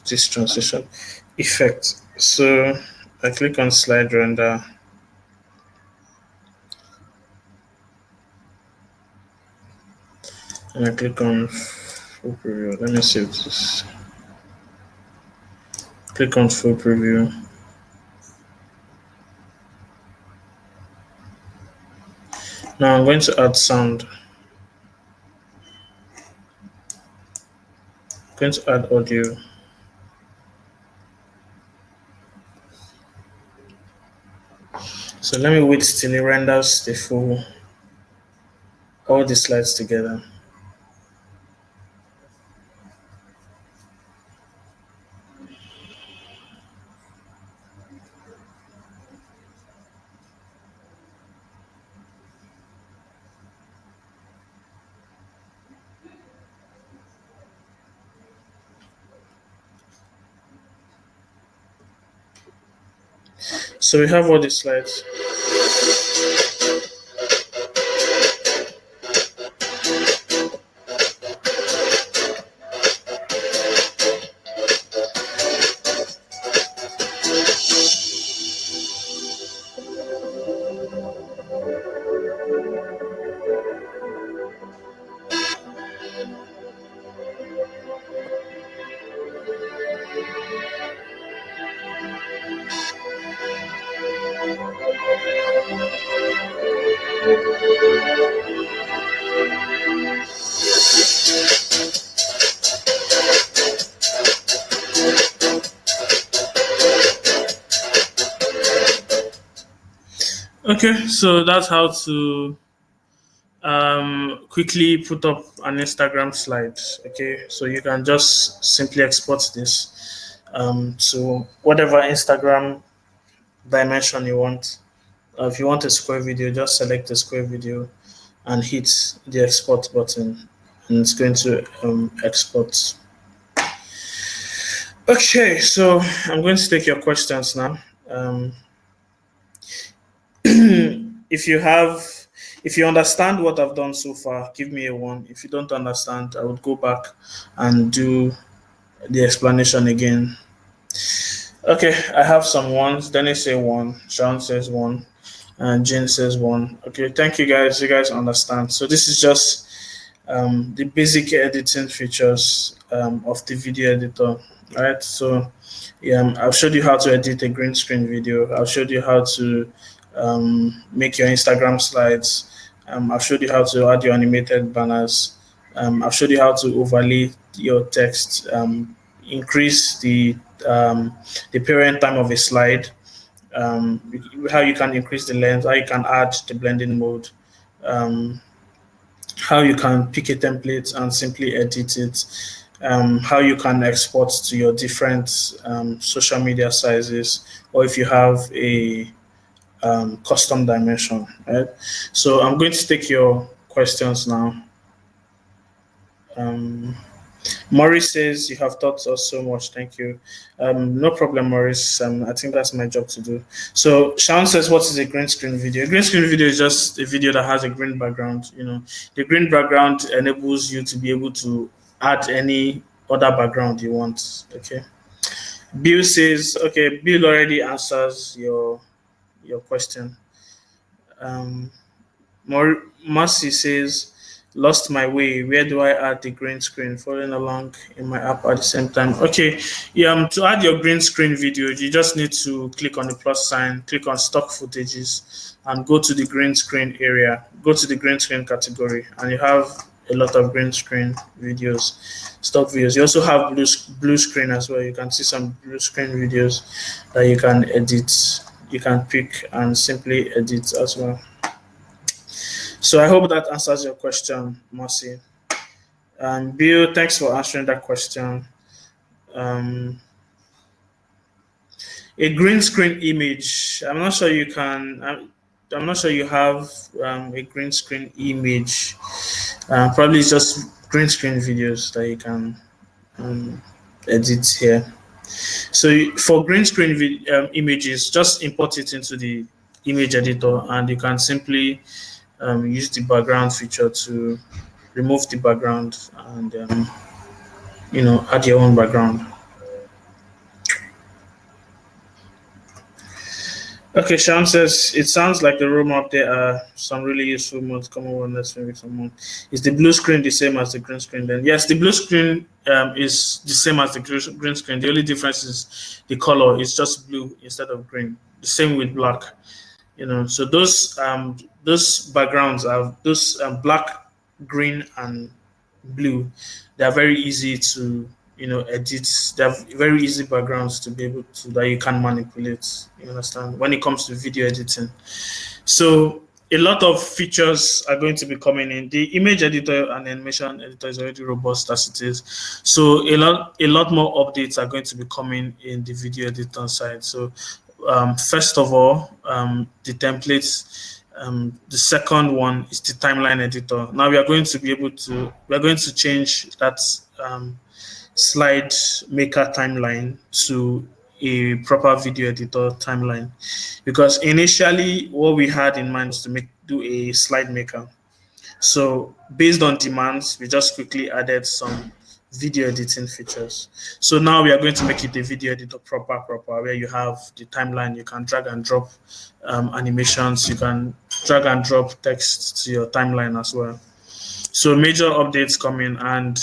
this transition effect. So I click on slide render. And I click on full preview. Let me save this. Click on full preview. Now I'm going to add sound. I'm going to add audio. So let me wait till it renders the full, all the slides together. So we have all the slides. Okay, so that's how to quickly put up an Instagram slide. Okay, so you can just simply export this to whatever Instagram dimension you want. If you want a square video, just select the square video and hit the export button, and it's going to export. Okay, so I'm going to take your questions now. If you understand what I've done so far, give me a 1. If you don't understand, I would go back and do the explanation again. Okay, I have some 1s. Dennis say 1. Sean says 1. And Jane says 1. Okay, thank you guys. You guys understand. So this is just the basic editing features of the video editor. All right, so yeah, I've showed you how to edit a green screen video. I've showed you how to make your Instagram slides. I've showed you how to add your animated banners. I've showed you how to overlay your text, increase the parent time of a slide, how you can increase the length, how you can add the blending mode, how you can pick a template and simply edit it, how you can export to your different social media sizes, or if you have a custom dimension, right? So I'm going to take your questions now. Maurice says, you have taught us so much. Thank you. No problem, Maurice. I think that's my job to do. So Sean says, what is a green screen video? A green screen video is just a video that has a green background. The green background enables you to be able to add any other background you want. Okay. Bill says, okay, Bill already answers your question. Mercy says, lost my way. Where do I add the green screen? Following along in my app at the same time. Okay, to add your green screen video, you just need to click on the plus sign, click on stock footages, and go to the green screen area. Go to the green screen category, and you have a lot of green screen videos, stock videos. You also have blue screen as well. You can see some blue screen videos that you can edit. You can pick and simply edit as well. So I hope that answers your question, Mercy. Bill, thanks for answering that question. A green screen image. I'm not sure you can. I'm not sure you have a green screen image. Probably it's just green screen videos that you can edit here. So for green screen images, just import it into the image editor, and you can simply use the background feature to remove the background and add your own background. Okay, Sean says, it sounds like the roadmap there are some really useful modes. Come on, let's maybe some more. Is the blue screen the same as the green screen then? Yes, the blue screen is the same as the green screen. The only difference is the color. It's just blue instead of green. The same with black. So those backgrounds are those black, green, and blue. They are very easy to edit. They have very easy backgrounds to be able to that you can manipulate. You understand when it comes to video editing. So a lot of features are going to be coming in. The image editor and animation editor is already robust as it is. So a lot more updates are going to be coming in the video editor side. So first of all, the templates. The second one is the timeline editor. Now we are going to change that slide maker timeline to a proper video editor timeline, because initially what we had in mind was to do a slide maker. So based on demands, we just quickly added some video editing features. So now we are going to make it a video editor proper, where you have the timeline. You can drag and drop animations. You can drag and drop text to your timeline as well. So major updates coming, and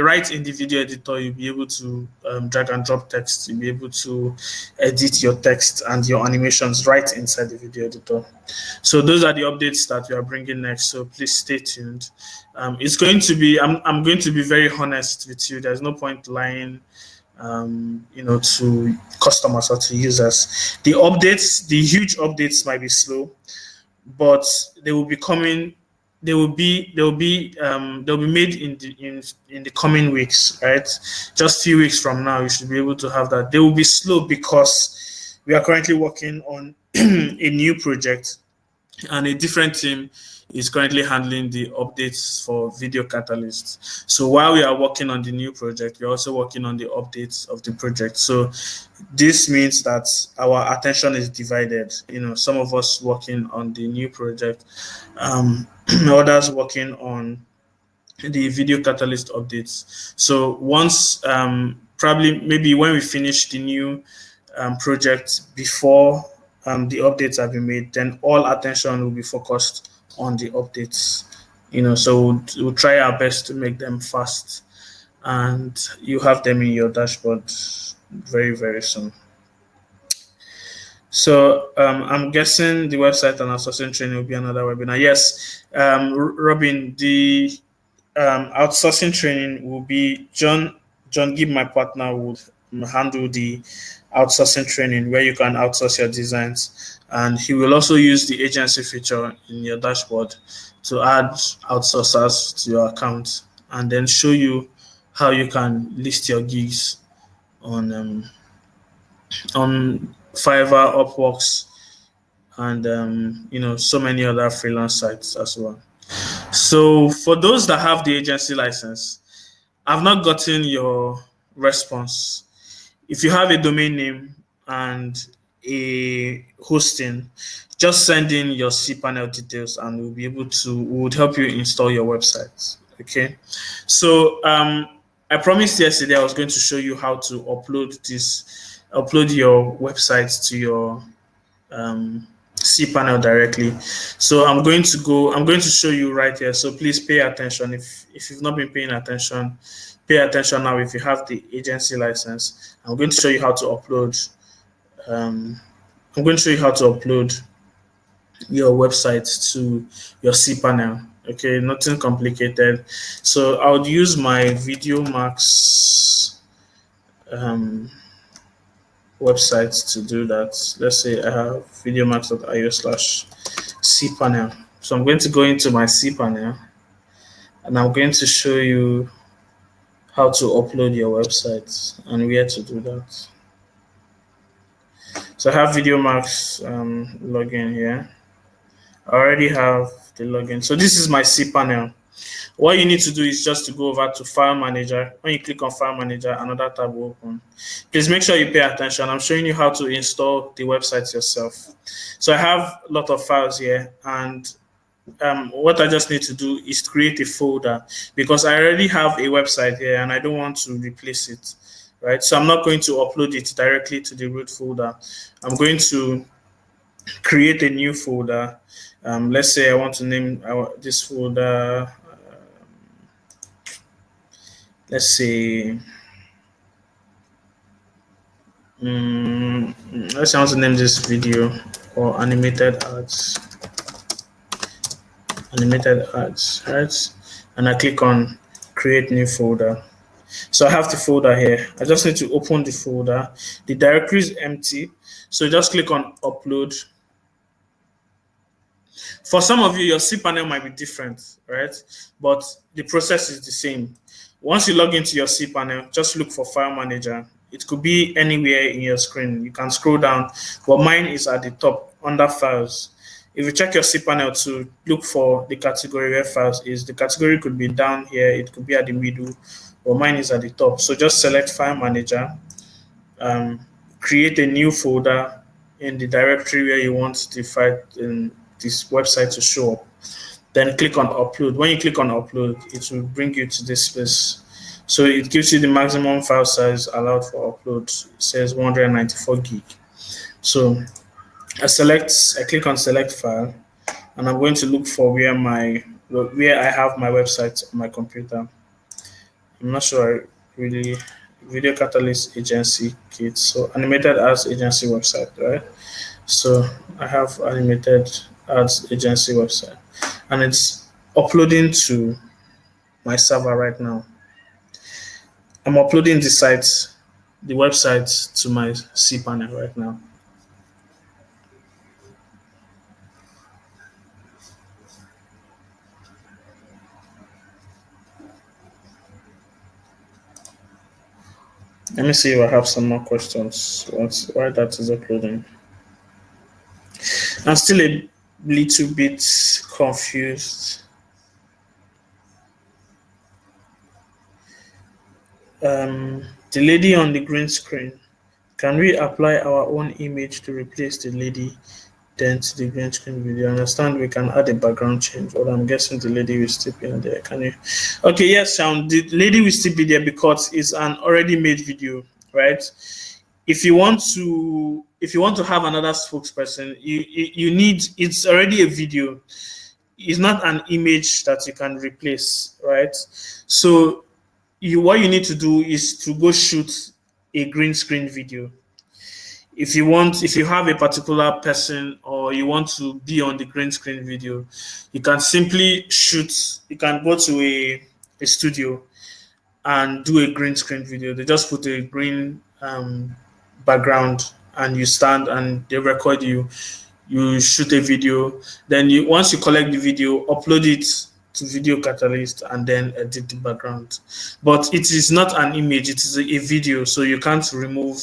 right in the video editor, you'll be able to drag and drop text. You'll be able to edit your text and your animations right inside the video editor. So those are the updates that we are bringing next. So please stay tuned. It's going to be, I'm going to be very honest with you. There's no point lying, to customers or to users. The huge updates might be slow, but they will be coming. They will be made in the coming weeks, right? Just a few weeks from now, you should be able to have that. They will be slow because we are currently working on a new project, and a different team is currently handling the updates for VideoCatalyst. So while we are working on the new project, we're also working on the updates of the project. So this means that our attention is divided. Some of us working on the new project, others working on the VideoCatalyst updates. So once, probably maybe when we finish the new project before the updates have been made, then all attention will be focused on the updates. So we'll try our best to make them fast, and you have them in your dashboard very, very soon. So I'm guessing the website and outsourcing training will be another webinar. Yes, Robin, the outsourcing training will be John Gibb, my partner, would handle the outsourcing training where you can outsource your designs. And he will also use the agency feature in your dashboard to add outsourcers to your account and then show you how you can list your gigs on Fiverr, Upworks, and so many other freelance sites as well. So for those that have the agency license, I've not gotten your response. If you have a domain name and a hosting, just send in your cPanel details and we would help you install your website. Okay. So I promised yesterday I was going to show you how to upload your website to your cPanel directly. So I'm going to show you right here. So please pay attention. If you've not been paying attention, pay attention now. If you have the agency license, I'm going to show you how to upload. I'm going to show you how to upload your website to your cPanel. Okay, nothing complicated. So I would use my VideoMax website to do that. Let's say I have videomax.io/cPanel. So I'm going to go into my cPanel and I'm going to show you how to upload your website and where to do that. So I have VideoMax login here. I already have the login. So this is my cPanel. What you need to do is just to go over to File Manager. When you click on File Manager, another tab will open. Please make sure you pay attention. I'm showing you how to install the website yourself. So I have a lot of files here, and what I just need to do is create a folder because I already have a website here and I don't want to replace it, right? So I'm not going to upload it directly to the root folder. I'm going to create a new folder. Let's say I want to name this folder, let's say, let's say I want to name this video or animated ads, right? And I click on create new folder. So I have the folder here. I just need to open the folder. The directory is empty. So just click on upload. For some of you, your cPanel might be different, right? But the process is the same. Once you log into your cPanel, just look for File Manager. It could be anywhere in your screen. You can scroll down, but mine is at the top under Files. If you check your cPanel to look for the category where Files is, the category could be down here, it could be at the middle, but mine is at the top. So just select File Manager, create a new folder in the directory where you want the file in this website to show up. Then click on upload. When you click on upload, it will bring you to this space. So it gives you the maximum file size allowed for upload. It says 194 gig. So I click on select file, and I'm going to look for where I have my website on my computer. I'm not sure I really VideoCatalyst agency kit. So animated ads agency website, right? So I have animated ads agency website, and it's uploading to my server right now. I'm uploading the website to my cPanel right now. Let me see if I have some more questions. Why that is uploading. I'm still a little bit confused. The lady on the green screen, can we apply our own image to replace the lady then to the green screen video? I understand we can add a background change, but I'm guessing the lady will still be in there. Can you? Okay, yes, Sean, the lady will still be there because it's an already made video, right? If you want to have another spokesperson, it's already a video. It's not an image that you can replace, right? So what you need to do is to go shoot a green screen video. If you have a particular person or you want to be on the green screen video, you can simply you can go to a studio and do a green screen video. They just put a green background, and you stand and they record you. You shoot a video, then once you collect the video, upload it to VideoCatalyst and then edit the background. But it is not an image, it is a video, so you can't remove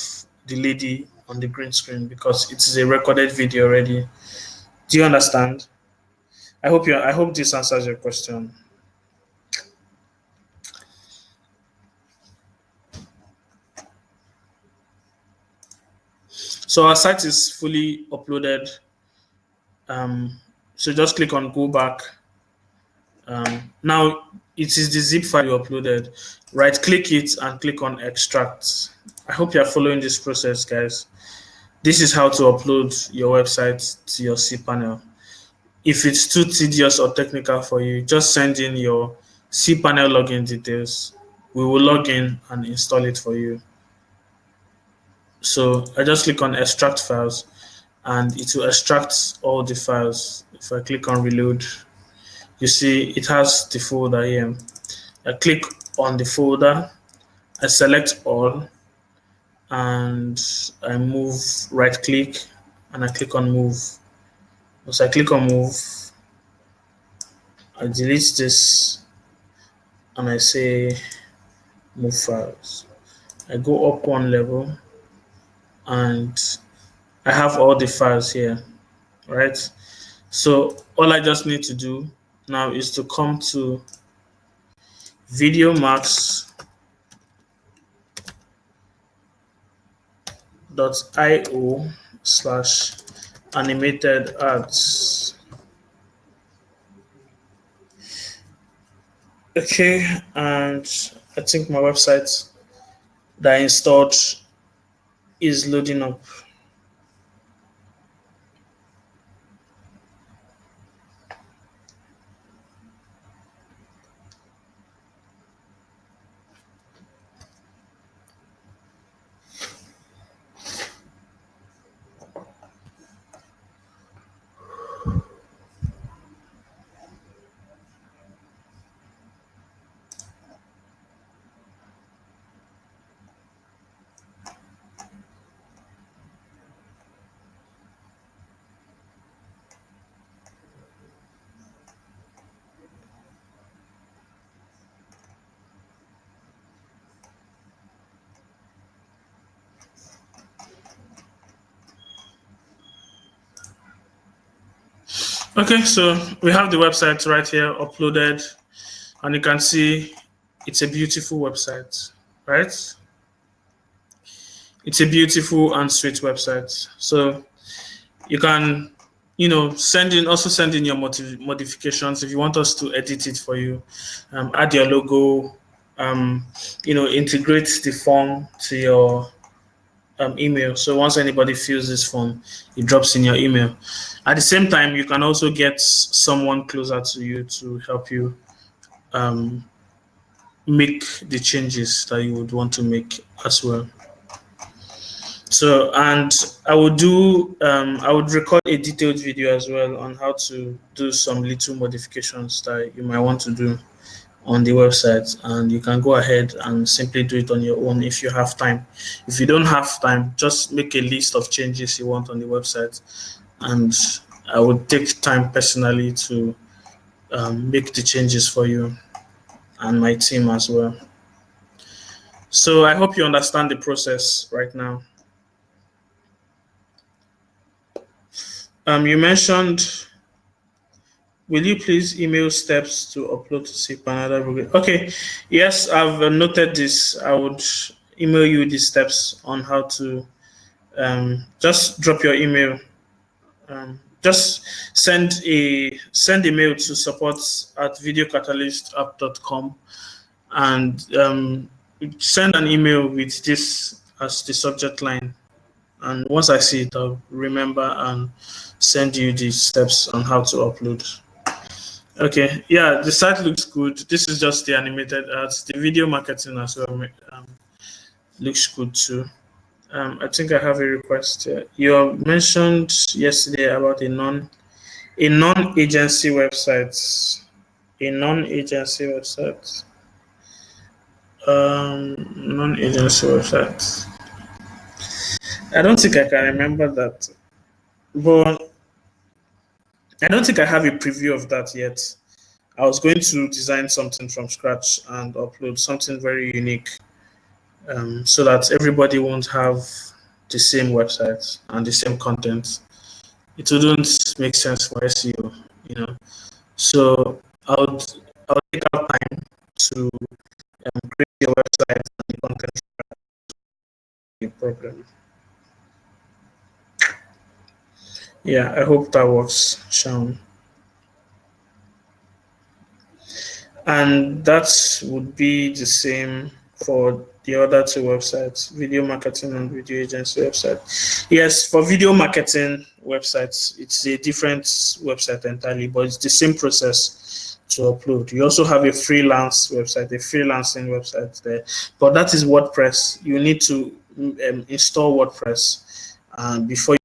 the lady on the green screen because it is a recorded video already. Do you understand? I hope this answers your question. So our site is fully uploaded. So just click on go back. Now it is the zip file you uploaded. Right click it and click on extract. I hope you are following this process, guys. This is how to upload your website to your cPanel. If it's too tedious or technical for you, just send in your cPanel login details. We will log in and install it for you. So I just click on extract files and it will extract all the files. If I click on reload, you see it has the folder here. I click on the folder, I select all, and I move, right click, and I click on move. Once I click on move, I delete this and I say move files. I go up one level and I have all the files here, right? So all I just need to do now is to come to videomax.io/animated ads. Okay, and I think my website that I installed is loading up. Okay, so we have the website right here uploaded, and you can see it's a beautiful website, right? It's a beautiful and sweet website. So you can, send in your modifications if you want us to edit it for you. Add your logo, integrate the form to your email. So once anybody fills this form, it drops in your email. At the same time, you can also get someone closer to you to help you make the changes that you would want to make as well. So, and I would record a detailed video as well on how to do some little modifications that you might want to do on the website, and you can go ahead and simply do it on your own if you have time. If you don't have time, just make a list of changes you want on the website, and I would take time personally to make the changes for you and my team as well. So I hope you understand the process right now. You mentioned, will you please email steps to upload to cPanel? Okay, yes, I've noted this. I would email you the steps on how to just drop your email. Just send a mail to support@videocatalystapp.com and send an email with this as the subject line. And once I see it, I'll remember and send you the steps on how to upload. Okay, yeah, the site looks good. This is just the animated ads. The video marketing as well looks good too. I think I have a request here. You mentioned yesterday about a non-agency website. A non-agency website. Non-agency website. I don't think I can remember that, but I don't think I have a preview of that yet. I was going to design something from scratch and upload something very unique, so that everybody won't have the same website and the same content. It wouldn't make sense for SEO, you know. So I'll take out time to create your website and the content problem. Yeah, I hope that works, Sean. And that would be the same for the other two websites, video marketing and video agency website. Yes, for video marketing websites, it's a different website entirely, but it's the same process to upload. You also have a freelance website, a freelancing website there, but that is WordPress. You need to install WordPress before.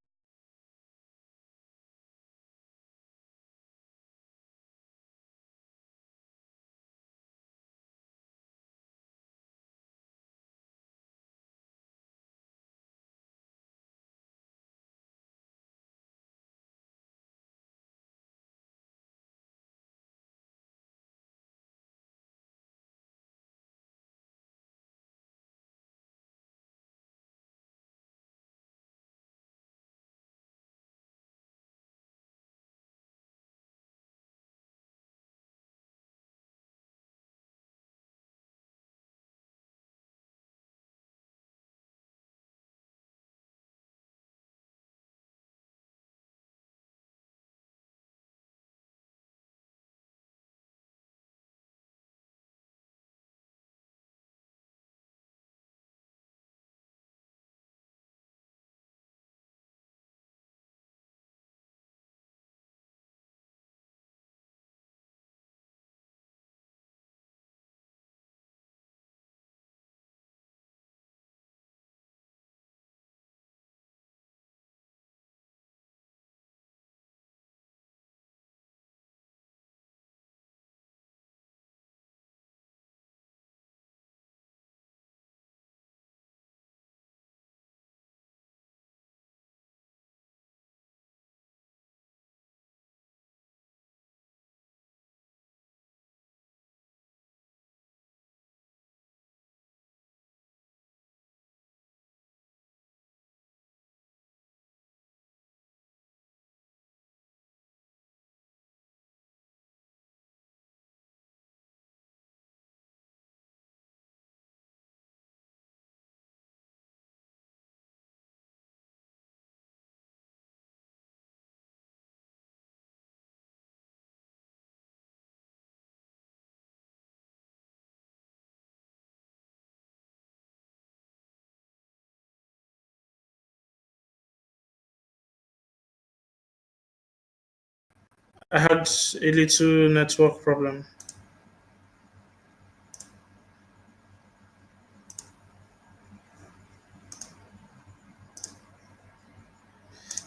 I had a little network problem.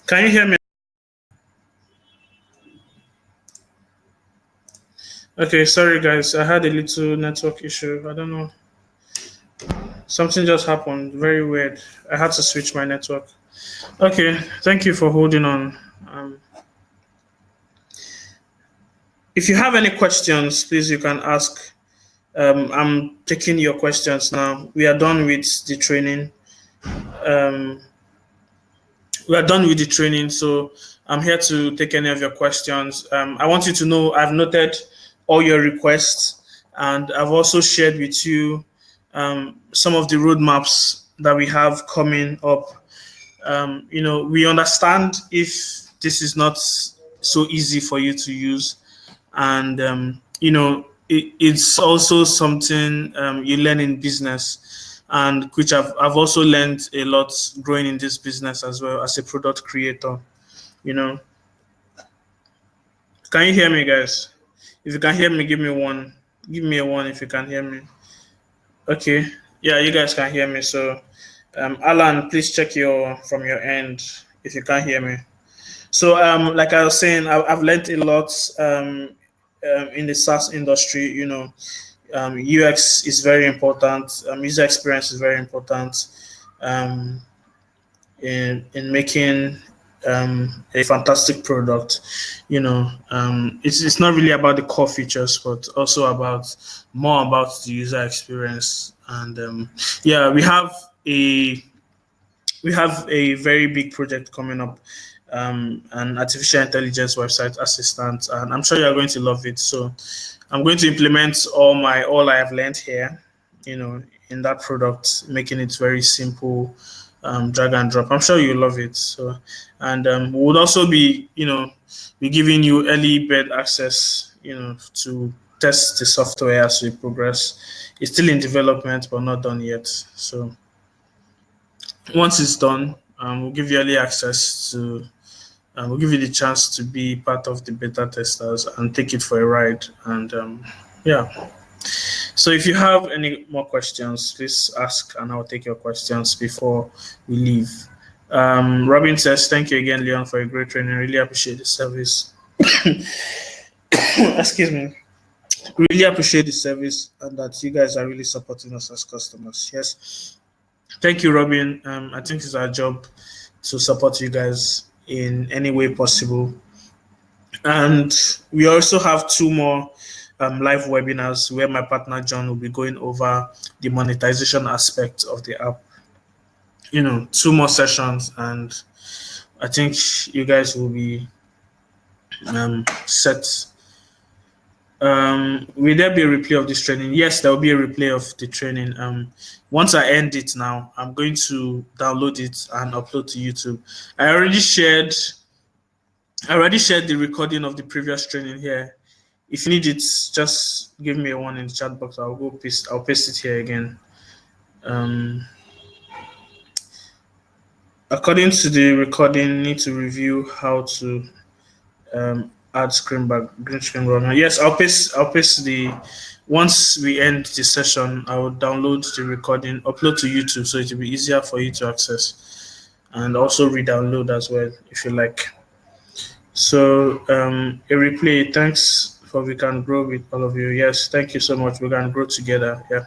Can you hear me? Okay, sorry guys, I had a little network issue. I don't know. Something just happened. Very weird. I had to switch my network. Okay, thank you for holding on. If you have any questions, please you can ask. I'm taking your questions now. We are done with the training. Um, we are done with the training, so I'm here to take any of your questions. I want you to know I've noted all your requests, and I've also shared with you some of the roadmaps that we have coming up. We understand if this is not so easy for you to use, and it's also something you learn in business, and which I've also learned a lot growing in this business as well as a product creator. You know, can you hear me, guys? If you can hear me, give me one. Give me a one if you can hear me. Okay, yeah, you guys can hear me. So, Alan, please check your from your end if you can't hear me. So, like I was saying, I've learned a lot in the SaaS industry. UX is very important. User experience is very important. Um, in making a fantastic product. It's not really about the core features, but also more about the user experience. And yeah, we have a very big project coming up, an artificial intelligence website assistant, and I'm sure you're going to love it. So I'm going to implement all I have learned here, in that product, making it very simple, drag and drop. I'm sure you love it. So, and we would also be giving you early bird access, to test the software as we progress. It's still in development, but not done yet. So once it's done, we'll give you early access to. We'll give you the chance to be part of the beta testers and take it for a ride. And yeah. So if you have any more questions, please ask, and I'll take your questions before we leave. Robin says, "Thank you again, Leon, for a great training. Really appreciate the service." Excuse me. Really appreciate the service, and that you guys are really supporting us as customers. Yes. Thank you, Robin. I think it's our job to support you guys in any way possible. And we also have 2 more live webinars where my partner John will be going over the monetization aspect of the app. 2 more sessions, and I think you guys will be set. Will there be a replay of this training? Yes, there will be a replay of the training. Once I end it now, I'm going to download it and upload to YouTube. I already shared the recording of the previous training here. If you need it, just give me a one in the chat box. I'll paste it here again. According to the recording, need to review how to add green screen background. Yes, I'll paste the. Once we end the session, I will download the recording, upload to YouTube, so it will be easier for you to access, and also re-download as well if you like. So a replay. Thanks for We Can Grow with all of you. Yes, thank you so much. We can grow together. Yeah.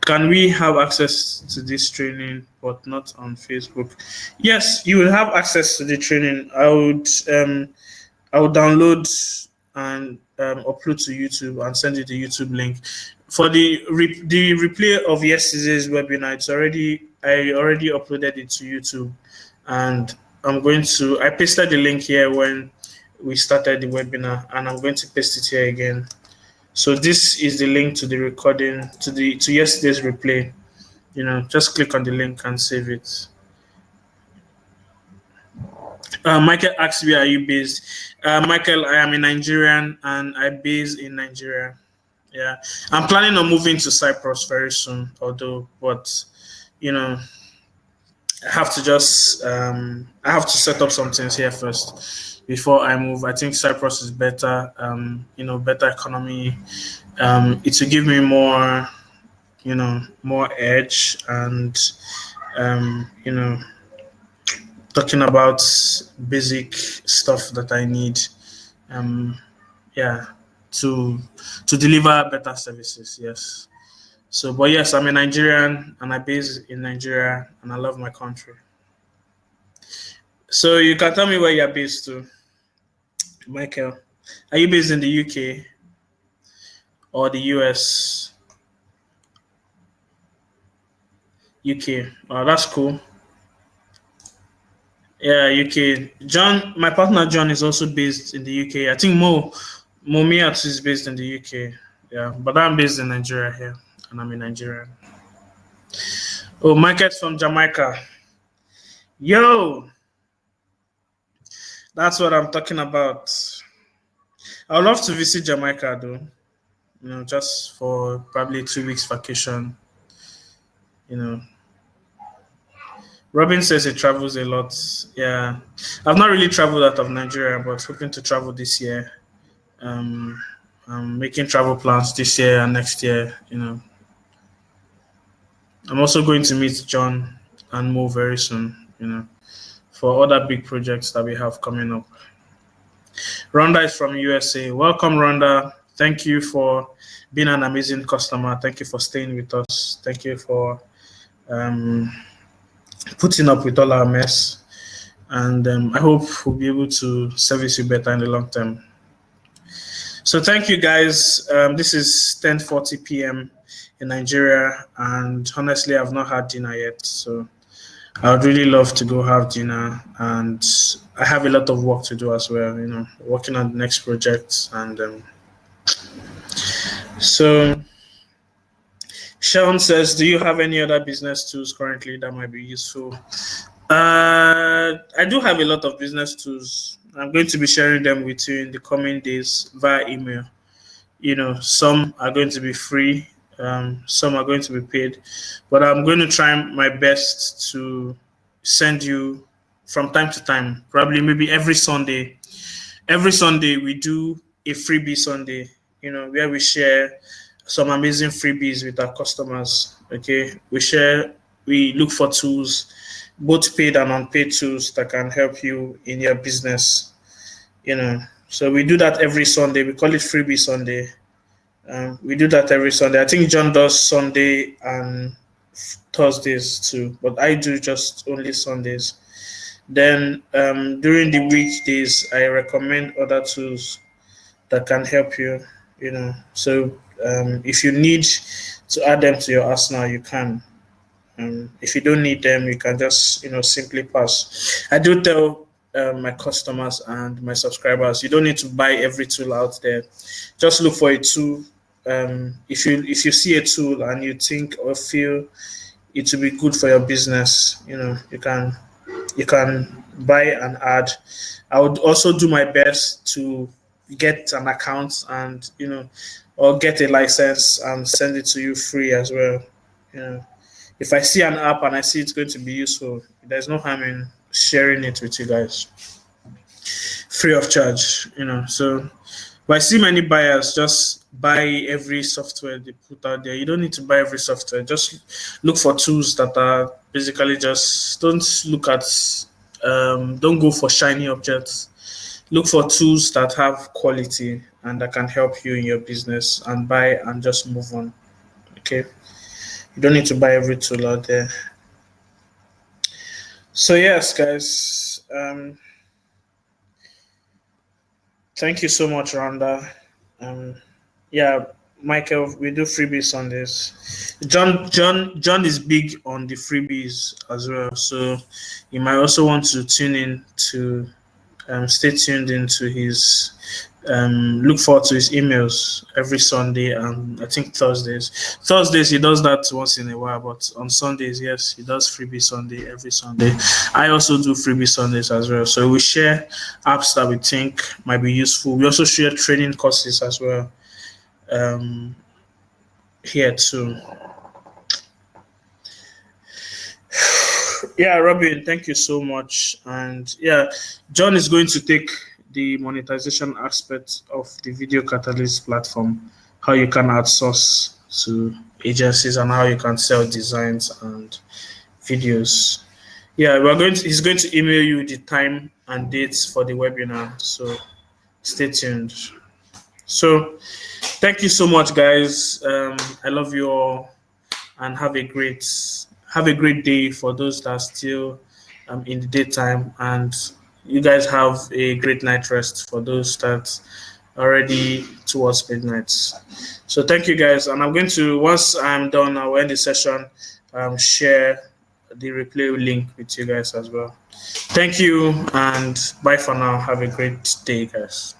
Can we have access to this training, but not on Facebook? Yes, you will have access to the training. I would download and upload to YouTube and send you the YouTube link. For the replay of yesterday's webinar, I already uploaded it to YouTube, and I pasted the link here when we started the webinar, and I'm going to paste it here again. So this is the link to the recording, to yesterday's replay. Just click on the link and save it. Michael asks, where are you based? Michael, I am a Nigerian, and I base in Nigeria. Yeah, I'm planning on moving to Cyprus very soon, but I have to set up some things here first before I move. I think Cyprus is better, better economy. It will give me more, more edge, and talking about basic stuff that I need, to deliver better services. Yes. So, but yes, I'm a Nigerian, and I base in Nigeria, and I love my country. So you can tell me where you're based to, Michael. Are you based in the UK or the US? UK. Oh, that's cool. Yeah, UK. John, my partner John, is also based in the UK. I think Momiat is based in the UK. Yeah, but I'm based in Nigeria here, and I'm a Nigerian. Oh, Michael's from Jamaica. Yo, that's what I'm talking about. I would love to visit Jamaica, though. Just for probably 2 weeks vacation. Robin says he travels a lot. Yeah, I've not really traveled out of Nigeria, but hoping to travel this year. I'm making travel plans this year and next year. I'm also going to meet John and Mo very soon. For other big projects that we have coming up. Rhonda is from USA. Welcome, Rhonda. Thank you for being an amazing customer. Thank you for staying with us. Thank you for putting up with all our mess. And I hope we'll be able to service you better in the long term. So thank you, guys. This is 10:40 p.m. in Nigeria, and honestly, I've not had dinner yet. So I would really love to go have dinner, and I have a lot of work to do as well. Working on the next project, and so. Sean says, do you have any other business tools currently that might be useful? I do have a lot of business tools. I'm going to be sharing them with you in the coming days via email. Some are going to be free, some are going to be paid, but I'm going to try my best to send you from time to time, probably maybe every Sunday. Every Sunday we do a freebie Sunday, where we share some amazing freebies with our customers. Okay, we look for tools, both paid and unpaid tools that can help you in your business. So we do that every Sunday. We call it freebie Sunday. We do that every Sunday. I think John does Sunday and Thursdays too, but I do just only Sundays. Then during the weekdays, I recommend other tools that can help you. So if you need to add them to your arsenal, you can. If you don't need them, you can just simply pass. I do tell my customers and my subscribers, you don't need to buy every tool out there. Just look for a tool. If you see a tool and you think or feel it will be good for your business, you can buy and add. I would also do my best to get an account and or get a license and send it to you free as well. If I see an app and I see it's going to be useful, there's no harm in sharing it with you guys free of charge. So if I see many buyers just buy every software they put out there, you don't need to buy every software. Just look for tools that are basically just don't go for shiny objects. Look for tools that have quality and that can help you in your business, and buy and just move on. Okay, you don't need to buy every tool out there. So yes, guys, thank you so much, Rhonda. Yeah, Michael, we do freebies Sundays. John is big on the freebies as well, so you might also want to tune in to stay tuned into his look forward to his emails every Sunday, and I think Thursdays he does that once in a while, but on Sundays, yes, he does freebie Sunday every Sunday. I also do freebie Sundays as well. So we share apps that we think might be useful. We also share training courses as well here too. Yeah, Robin, thank you so much. And yeah, John is going to take the monetization aspect of the VideoCatalyst platform, how you can outsource to agencies and how you can sell designs and videos. Yeah, he's going to email you the time and dates for the webinar, so stay tuned. So thank you so much, guys. I love you all, and have a great day for those that are still in the daytime, and you guys have a great night rest for those that are already towards midnight. So thank you, guys, and I'm going to, once I'm done, I'll end the session, share the replay link with you guys as well. Thank you, and bye for now. Have a great day, guys.